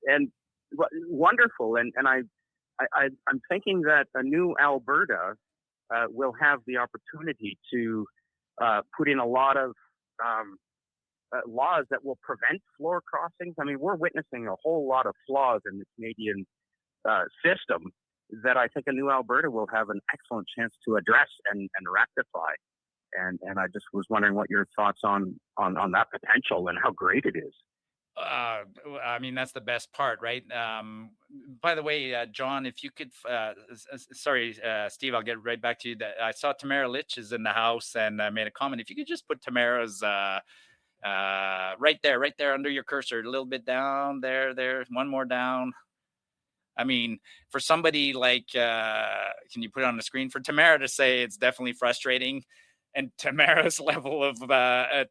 wonderful. And I'm thinking that a new Alberta will have the opportunity to put in a lot of laws that will prevent floor crossings. I mean, we're witnessing a whole lot of flaws in the Canadian system that I think a new Alberta will have an excellent chance to address and rectify. And I just was wondering what your thoughts on that potential and how great it is. I mean, that's the best part, right? By the way, John, if you could, Steve, I'll get right back to you. That I saw Tamara Litch is in the house and I made a comment. If you could just put Tamara's right there under your cursor, a little bit down there, one more down. I mean, for somebody like, can you put it on the screen for Tamara to say it's definitely frustrating? And Tamara's level of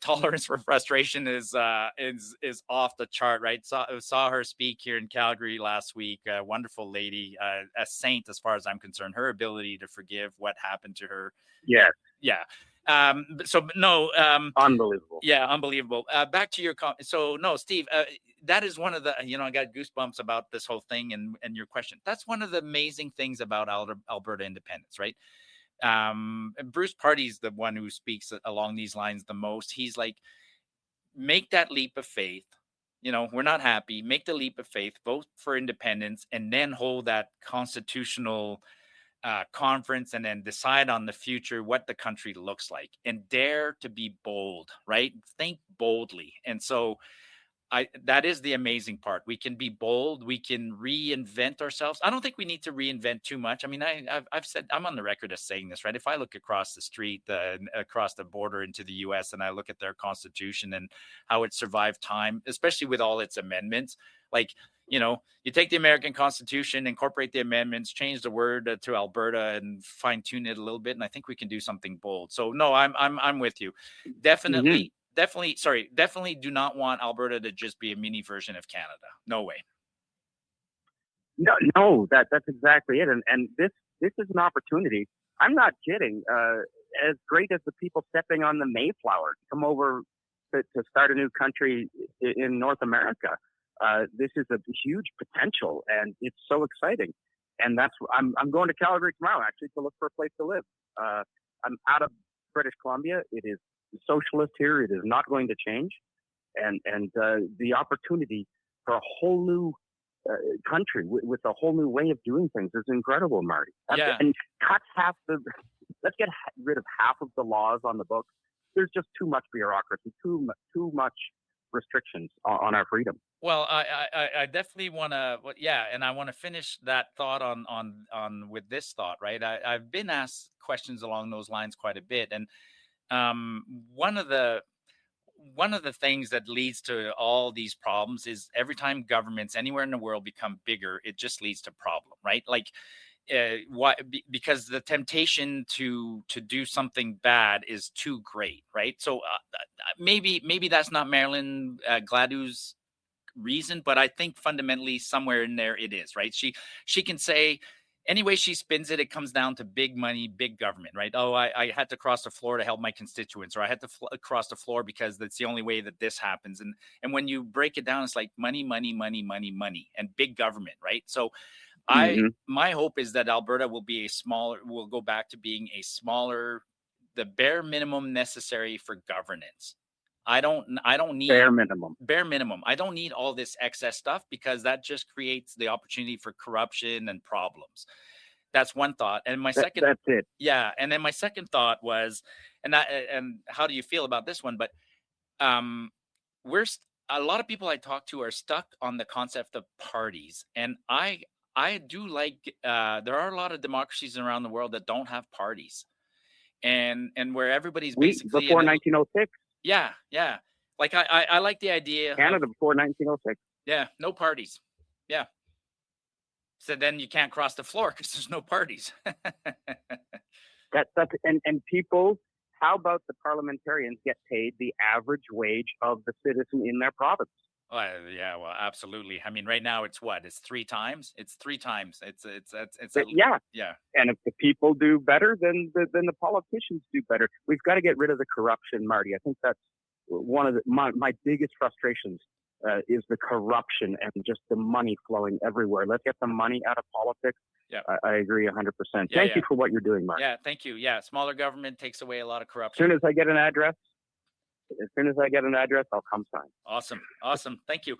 tolerance for frustration is off the chart, right? Saw her speak here in Calgary last week. A wonderful lady, a saint as far as I'm concerned. Her ability to forgive what happened to her. Yeah. Unbelievable. Yeah, unbelievable. Back to your comment. So no, Steve, that is one of the, I got goosebumps about this whole thing and your question. That's one of the amazing things about Alberta independence, right? Bruce Party's the one who speaks along these lines the most. He's like, make that leap of faith. We're not happy. Make the leap of faith, vote for independence, and then hold that constitutional conference and then decide on the future, what the country looks like, and dare to be bold, right? Think boldly. And so that is the amazing part. We can be bold. We can reinvent ourselves. I don't think we need to reinvent too much. I mean, I've said, I'm on the record as saying this, right? If I look across the street, across the border into the US, and I look at their constitution and how it survived time, especially with all its amendments, like, you take the American Constitution, incorporate the amendments, change the word to Alberta and fine tune it a little bit. And I think we can do something bold. So no, I'm with you. Definitely. Mm-hmm. Definitely do not want Alberta to just be a mini version of Canada. No way. No, that's exactly it. And this is an opportunity. I'm not kidding. As great as the people stepping on the Mayflower to come over to start a new country in North America, this is a huge potential, and it's so exciting. And I'm going to Calgary tomorrow actually to look for a place to live. I'm out of British Columbia. It is socialist here. It is not going to change, and the opportunity for a whole new country with a whole new way of doing things is incredible, Marty. Yeah. And let's get rid of half of the laws on the books. There's just too much bureaucracy, too much restrictions on our freedom. Well, I definitely want to, and I want to finish that thought on with this thought, right? I've been asked questions along those lines quite a bit, and one of the things that leads to all these problems is every time governments anywhere in the world become bigger, it just leads to problem, right? Like, why? Because the temptation to do something bad is too great, right? So maybe that's not Marilyn Gladew's reason, but I think fundamentally somewhere in there it is, right? She can say any way she spins it, it comes down to big money, big government, right? Oh, I had to cross the floor to help my constituents, or I had to cross the floor because that's the only way that this happens. And when you break it down, it's like money, and big government, right? So my hope is that Alberta will go back to being a smaller, the bare minimum necessary for governance. I don't need bare minimum. I don't need all this excess stuff, because that just creates the opportunity for corruption and problems. That's one thought. And that's it. Yeah. And then my second thought was, and how do you feel about this one? But a lot of people I talk to are stuck on the concept of parties. And I do like, there are a lot of democracies around the world that don't have parties, and where everybody's basically before 1906. Yeah. Like I like the idea. Canada before 1906. Yeah, no parties. Yeah. So then you can't cross the floor because there's no parties. And people. How about the parliamentarians get paid the average wage of the citizen in their province? Yeah, well, absolutely. I mean, right now it's what? It's 3 times. It's 3 times. It's yeah. And if the people do better, then the politicians do better. We've got to get rid of the corruption, Marty. I think that's one of my biggest frustrations is the corruption and just the money flowing everywhere. Let's get the money out of politics. Yeah, I agree 100%. Thank you for what you're doing, Mark. Yeah, thank you. Yeah, smaller government takes away a lot of corruption. As soon as I get an address, I'll come sign. Awesome. Thank you.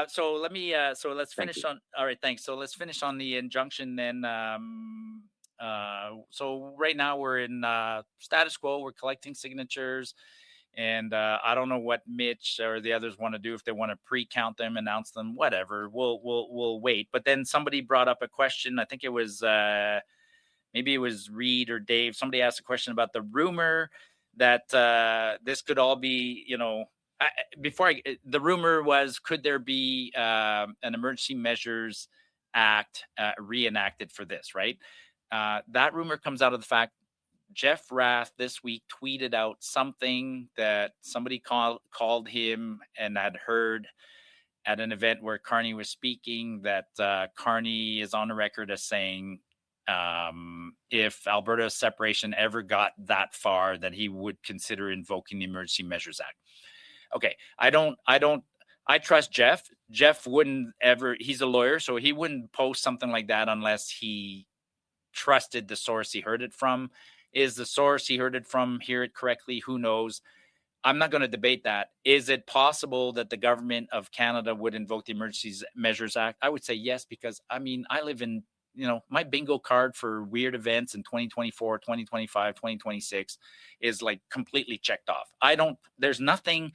So let's finish on. All right, thanks. So let's finish on the injunction then. So right now we're in status quo. We're collecting signatures, and I don't know what Mitch or the others want to do. If they want to pre-count them, announce them, whatever. We'll wait. But then somebody brought up a question. I think it was maybe it was Reed or Dave. Somebody asked a question about the rumor that this could all be, the rumor was, could there be an Emergency Measures Act reenacted for this, right? That rumor comes out of the fact Jeff Rath this week tweeted out something that somebody called him and had heard at an event where Carney was speaking, that Carney is on the record as saying, if Alberta's separation ever got that far, that he would consider invoking the Emergency Measures Act. Okay. I trust Jeff. Jeff wouldn't ever, he's a lawyer, so he wouldn't post something like that unless he trusted the source he heard it from. Is the source he heard it from hear it correctly? Who knows? I'm not going to debate that. Is it possible that the government of Canada would invoke the Emergency Measures Act? I would say yes, because I live in, my bingo card for weird events in 2024, 2025, 2026 is like completely checked off. There's nothing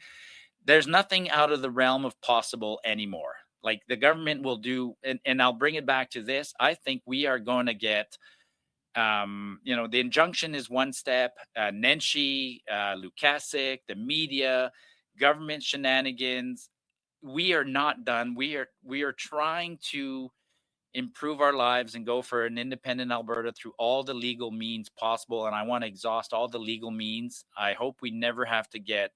out of the realm of possible anymore. Like the government will do, and I'll bring it back to this. I think we are going to get, the injunction is one step, Nenshi, Lukasik, the media, government shenanigans. We are not done. We are trying to improve our lives and go for an independent Alberta through all the legal means possible. And I want to exhaust all the legal means. I hope we never have to get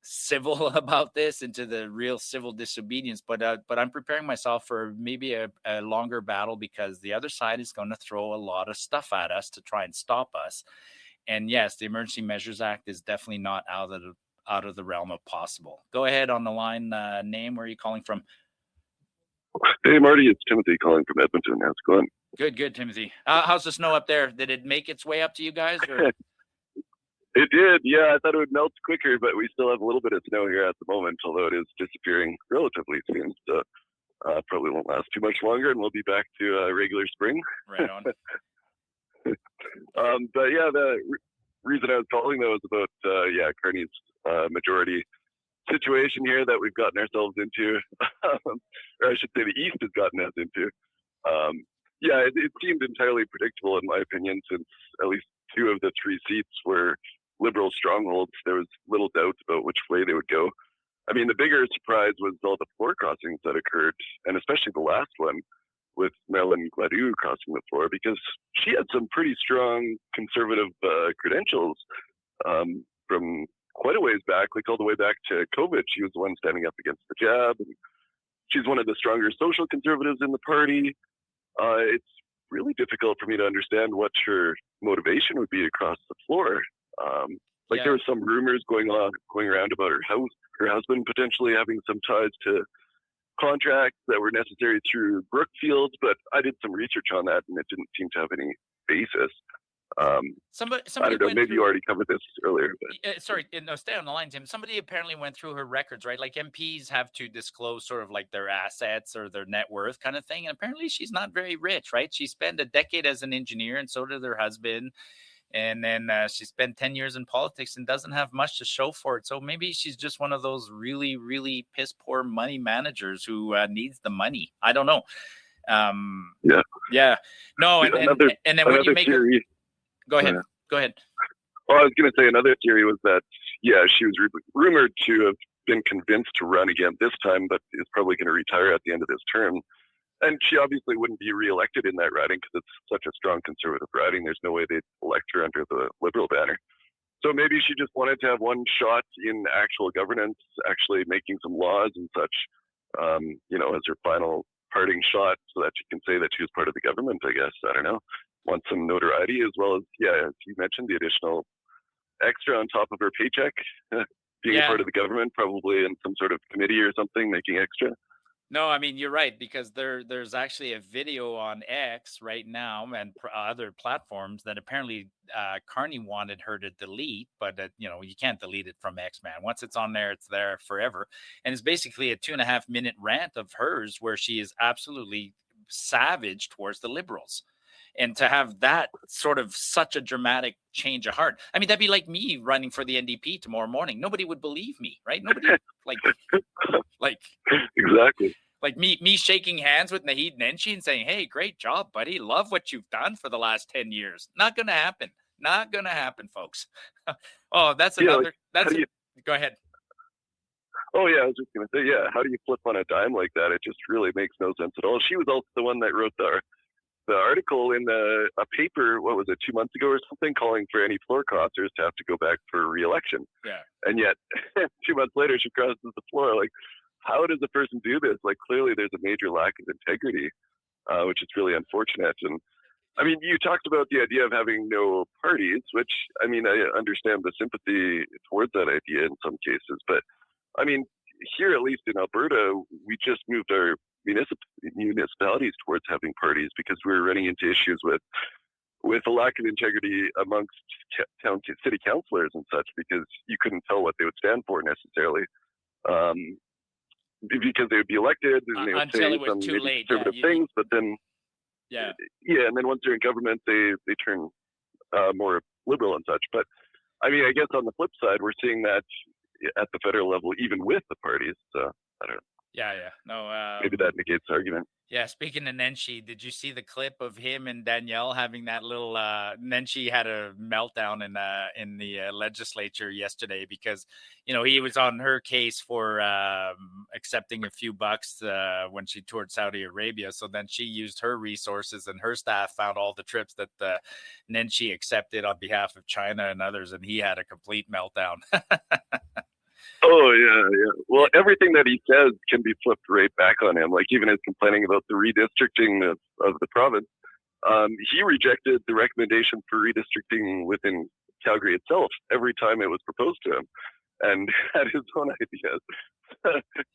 civil about this into the real civil disobedience. But I'm preparing myself for maybe a longer battle, because the other side is going to throw a lot of stuff at us to try and stop us. And yes, the Emergency Measures Act is definitely not out out of the realm of possible. Go ahead on the line. Name, where are you calling from? Hey, Marty, it's Timothy calling from Edmonton. How's it going? Good, Timothy. How's the snow up there? Did it make its way up to you guys? Or? It did, yeah. I thought it would melt quicker, but we still have a little bit of snow here at the moment, although it is disappearing relatively soon. So probably won't last too much longer, and we'll be back to regular spring. Right on. But yeah, the reason I was calling, though, is about, Carney's majority situation here that we've gotten ourselves into, or I should say the East has gotten us into. It seemed entirely predictable, in my opinion, since at least 2 of the 3 seats were Liberal strongholds. There was little doubt about which way they would go. I mean, the bigger surprise was all the floor crossings that occurred, and especially the last one with Marilyn Gladue crossing the floor, because she had some pretty strong conservative credentials from quite a ways back, like all the way back to COVID. She was the one standing up against the jab, and she's one of the stronger social conservatives in the party. It's really difficult for me to understand what her motivation would be across the floor. There were some rumors going around about her husband potentially having some ties to contracts that were necessary through Brookfield, but I did some research on that and it didn't seem to have any basis. Somebody I don't know, maybe you already covered this earlier. But. Stay on the line, Tim. Somebody apparently went through her records, right? Like MPs have to disclose sort of like their assets or their net worth kind of thing. And apparently she's not very rich, right? She spent a decade as an engineer, and so did her husband. And then she spent 10 years in politics and doesn't have much to show for it. So maybe she's just one of those really, really piss poor money managers who needs the money. I don't know. Yeah. No, and then when you make theory. Go ahead. Well, I was going to say another theory was that, she was rumored to have been convinced to run again this time, but is probably going to retire at the end of this term. And she obviously wouldn't be reelected in that riding because it's such a strong conservative riding. There's no way they'd elect her under the Liberal banner. So maybe she just wanted to have one shot in actual governance, actually making some laws and such, as her final parting shot so that she can say that she was part of the government, I guess. I don't know. Want some notoriety as well as, as you mentioned, the additional extra on top of her paycheck, being a part of the government, probably in some sort of committee or something, making extra. No, I mean, you're right, because there's actually a video on X right now and other platforms that apparently Carney wanted her to delete, but you can't delete it from X, man. Once it's on there, it's there forever. And it's basically a 2.5-minute rant of hers where she is absolutely savage towards the Liberals. And to have that sort of such a dramatic change of heart. I mean, that'd be like me running for the NDP tomorrow morning. Nobody would believe me, right? Nobody like exactly. Like me shaking hands with Naheed Nenshi and saying, "Hey, great job, buddy. Love what you've done for the last 10 years." Not going to happen. Not going to happen, folks. Oh, that's another. Go ahead. Oh, yeah, I was just going to say, how do you flip on a dime like that? It just really makes no sense at all. She was also the one that wrote the article in a paper, what was it, 2 months ago or something, calling for any floor crossers to have to go back for re-election. Yeah. And yet, 2 months later, she crosses the floor. Like, how does a person do this? Like, clearly there's a major lack of integrity, which is really unfortunate. And I mean, you talked about the idea of having no parties, which, I mean, I understand the sympathy towards that idea in some cases. But I mean, here, at least in Alberta, we just moved our municipalities towards having parties because we were running into issues with a lack of integrity amongst city councillors and such, because you couldn't tell what they would stand for necessarily, because they would be elected and they would say some conservative things, but then and then once they're in government, they turn more liberal and such. But I mean, I guess on the flip side, we're seeing that at the federal level, even with the parties. So I don't know. No, maybe that negates the argument. Yeah, speaking of Nenshi, did you see the clip of him and Danielle having that little Nenshi had a meltdown in the legislature yesterday because, he was on her case for accepting a few bucks when she toured Saudi Arabia. So then she used her resources and her staff found all the trips that Nenshi accepted on behalf of China and others, and he had a complete meltdown. Oh, yeah. Well, everything that he says can be flipped right back on him. Like even his complaining about the redistricting of the province. He rejected the recommendation for redistricting within Calgary itself every time it was proposed to him. and had his own ideas.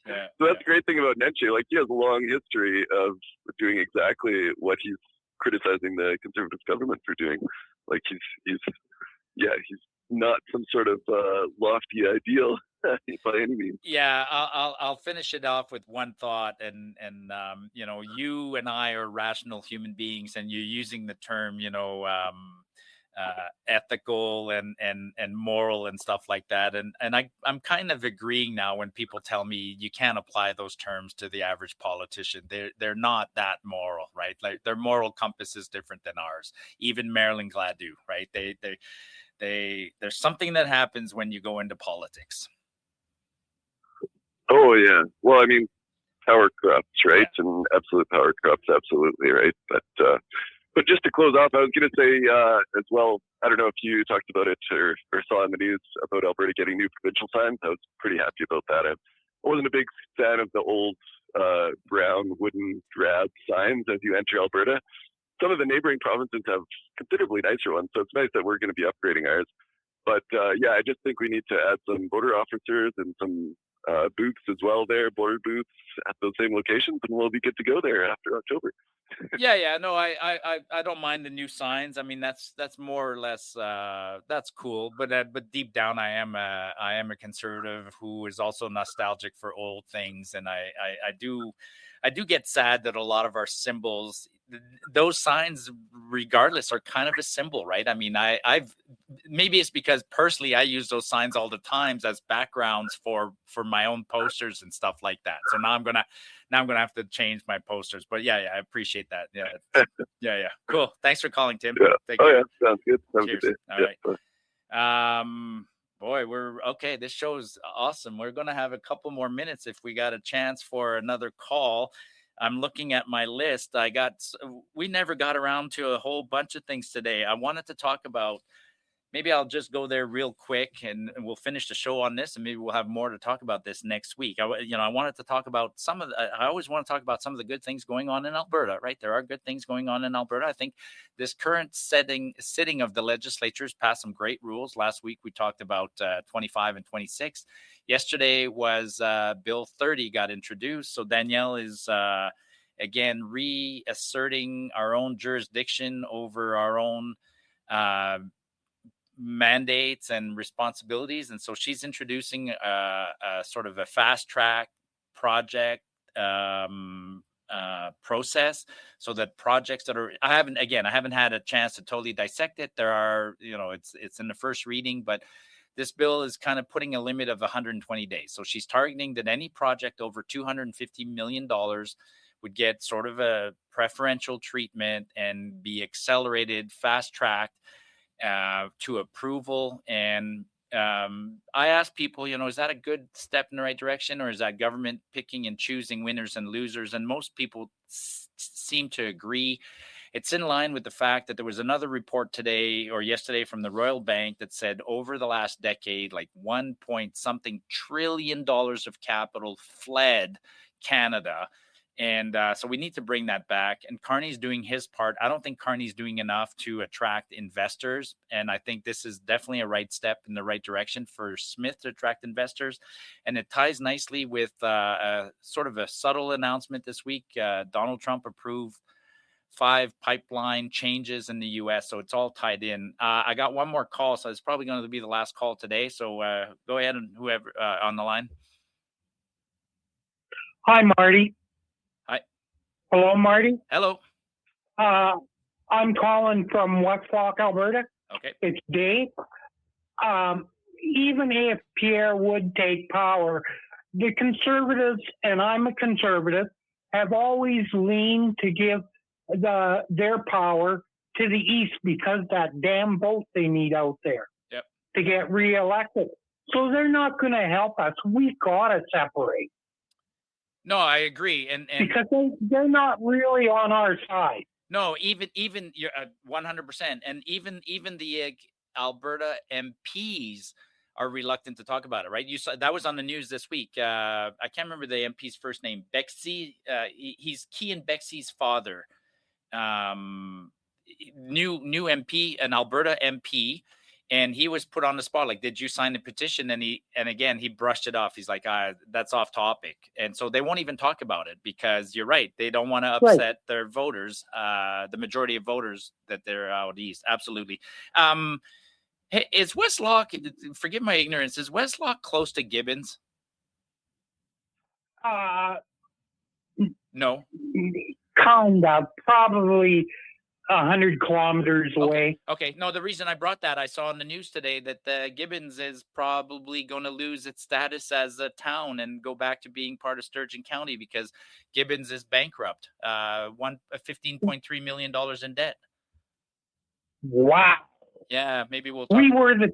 Yeah, So that's the great thing about Nenche. Like, he has a long history of doing exactly what he's criticizing the Conservative government for doing. Like, he's not some sort of lofty ideal by any means. yeah. I'll finish it off with one thought, and you know, you and I are rational human beings, and you're using the term, you know, ethical and moral and stuff like that, and I'm kind of agreeing now when people tell me you can't apply those terms to the average politician. They're not that moral, right? Like, their moral compass is different than ours. Even Marilyn Gladue, right? There's something that happens when you go into politics. Oh yeah. Well, I mean, power corrupts, right? Yeah. And absolute power corrupts, absolutely, right? But just to close off, I was going to say as well, I don't know if you talked about it or saw in the news about Alberta getting new provincial signs. I was pretty happy about that. I wasn't a big fan of the old brown wooden drab signs as you enter Alberta. Some of the neighboring provinces have considerably nicer ones, so it's nice that we're going to be upgrading ours. But I just think we need to add some voter officers and some booths as well there, border booths at those same locations, and we'll be good to go there after October. Yeah. No, I don't mind the new signs. I mean, that's more or less that's cool. But deep down, I am a conservative who is also nostalgic for old things, and I do get sad that a lot of our symbols, those signs, regardless, are kind of a symbol, right? I mean, I've maybe it's because personally I use those signs all the times as backgrounds for my own posters and stuff like that. So now I'm gonna have to change my posters. But yeah, I appreciate that. Yeah. Cool. Thanks for calling, Tim. Yeah. Take care. Yeah. Sounds good. Have Cheers. a good day. All right. Boy, we're okay. This show's awesome. We're going to have a couple more minutes if we got a chance for another call. I'm looking at my list. We never got around to a whole bunch of things today. I wanted to talk about, maybe I'll just go there real quick and we'll finish the show on this, and maybe we'll have more to talk about this next week. I wanted to talk about I always want to talk about some of the good things going on in Alberta, right? There are good things going on in Alberta. I think this current sitting of the legislature has passed some great rules. Last week, we talked about 25 and 26. Yesterday was Bill 30 got introduced. So Danielle is again reasserting our own jurisdiction over our own mandates and responsibilities, and so she's introducing a sort of a fast track project process, so that projects that are I haven't had a chance to totally dissect it. There are, it's in the first reading, but this bill is kind of putting a limit of 120 days. So she's targeting that any project over $250 million would get sort of a preferential treatment and be accelerated, fast tracked to approval. And I asked people, is that a good step in the right direction, or is that government picking and choosing winners and losers? And most people seem to agree. It's in line with the fact that there was another report today or yesterday from the Royal Bank that said over the last decade, like $1.something trillion of capital fled Canada. And so we need to bring that back. And Carney's doing his part. I don't think Carney's doing enough to attract investors. And I think this is definitely a right step in the right direction for Smith to attract investors. And it ties nicely with sort of a subtle announcement this week. Donald Trump approved 5 pipeline changes in the U.S. So it's all tied in. I got one more call, so it's probably going to be the last call today. So go ahead, and whoever on the line. Hi, Marty. Hi. Hello, Marty. Hello. I'm calling from Westlock, Alberta. Okay. It's Dave. Even if Pierre would take power, the Conservatives, and I'm a conservative, have always leaned to give their power to the East because that damn vote they need out there to get reelected. So they're not going to help us. We got to separate. No, I agree, and because they're not really on our side. No, even you're 100%, and even the Alberta MPs are reluctant to talk about it, right? You saw that was on the news this week. I can't remember the MP's first name. Bexy. He's Kean Bexy's father. New MP, an Alberta MP, And he was put on the spot, like, did you sign the petition? And again, he brushed it off. He's like, that's off topic. And so they won't even talk about it, because you're right. They don't want to upset their voters, the majority of voters that they're out east. Absolutely. Hey, is West Loch, forgive my ignorance, is West Loch close to Gibbons? No. Kind of, probably 100 kilometers away. Okay. No, the reason I brought that, I saw on the news today that Gibbons is probably going to lose its status as a town and go back to being part of Sturgeon County, because Gibbons is bankrupt. $15.3 million in debt. Wow. Yeah, maybe we'll talk. We were the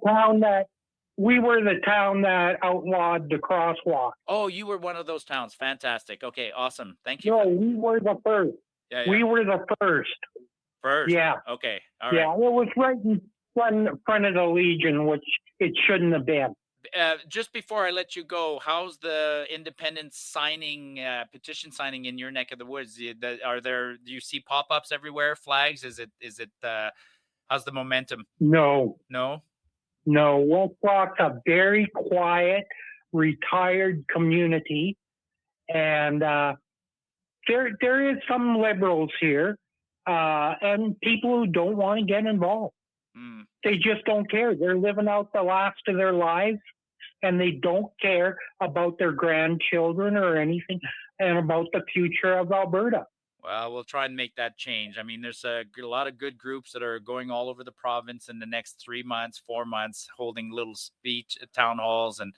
town that outlawed the crosswalk. Oh, you were one of those towns. Fantastic. Okay, awesome. Thank you. No, we were the first. Yeah. We were the first. First? Yeah. Okay. All yeah, right. it was right in front of the Legion, which it shouldn't have been. Just before I let you go, how's the independence signing, petition signing in your neck of the woods? Do you see pop-ups everywhere, flags? Is it how's the momentum? No. No? West Loch's a very quiet, retired community. And there is some liberals here and people who don't want to get involved. They just don't care. They're living out the last of their lives, and they don't care about their grandchildren or anything, and about the future of Alberta. Well, we'll try and make that change. I mean, there's a lot of good groups that are going all over the province in the next 3 months, 4 months, holding little speech town halls and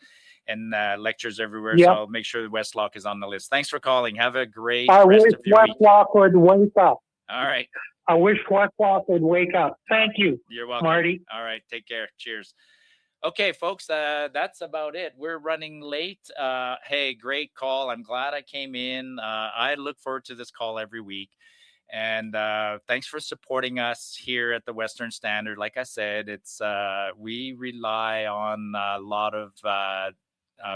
lectures everywhere. Yep. So I'll make sure West Loch is on the list. Thanks for calling. Have a great I rest wish of your West week. Loch would wake up. All right. I wish West Loch would wake up. Thank you. You're welcome, Marty. All right. Take care. Cheers. Okay, folks, that's about it. We're running late. Hey, great call. I'm glad I came in. I look forward to this call every week. And thanks for supporting us here at the Western Standard. Like I said, we rely on a lot of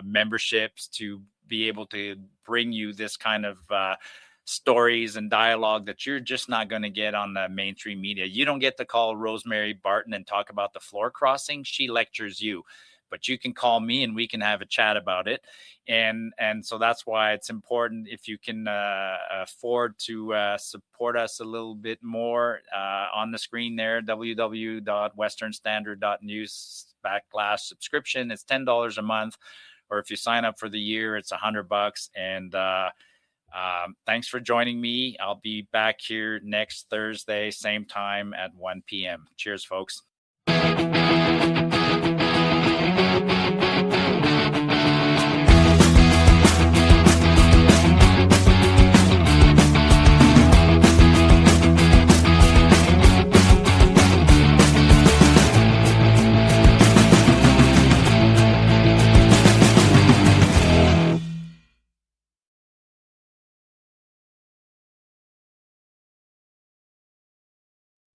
memberships to be able to bring you this kind of stories and dialogue that you're just not going to get on the mainstream media. You don't get to call Rosemary Barton and talk about the floor crossing. She lectures you, but you can call me and we can have a chat about it. And so that's why it's important, if you can afford to support us a little bit more, on the screen there, www.westernstandard.news/subscription. It's $10 a month, or if you sign up for the year, it's $100. And thanks for joining me. I'll be back here next Thursday, same time at 1 p.m. Cheers, folks.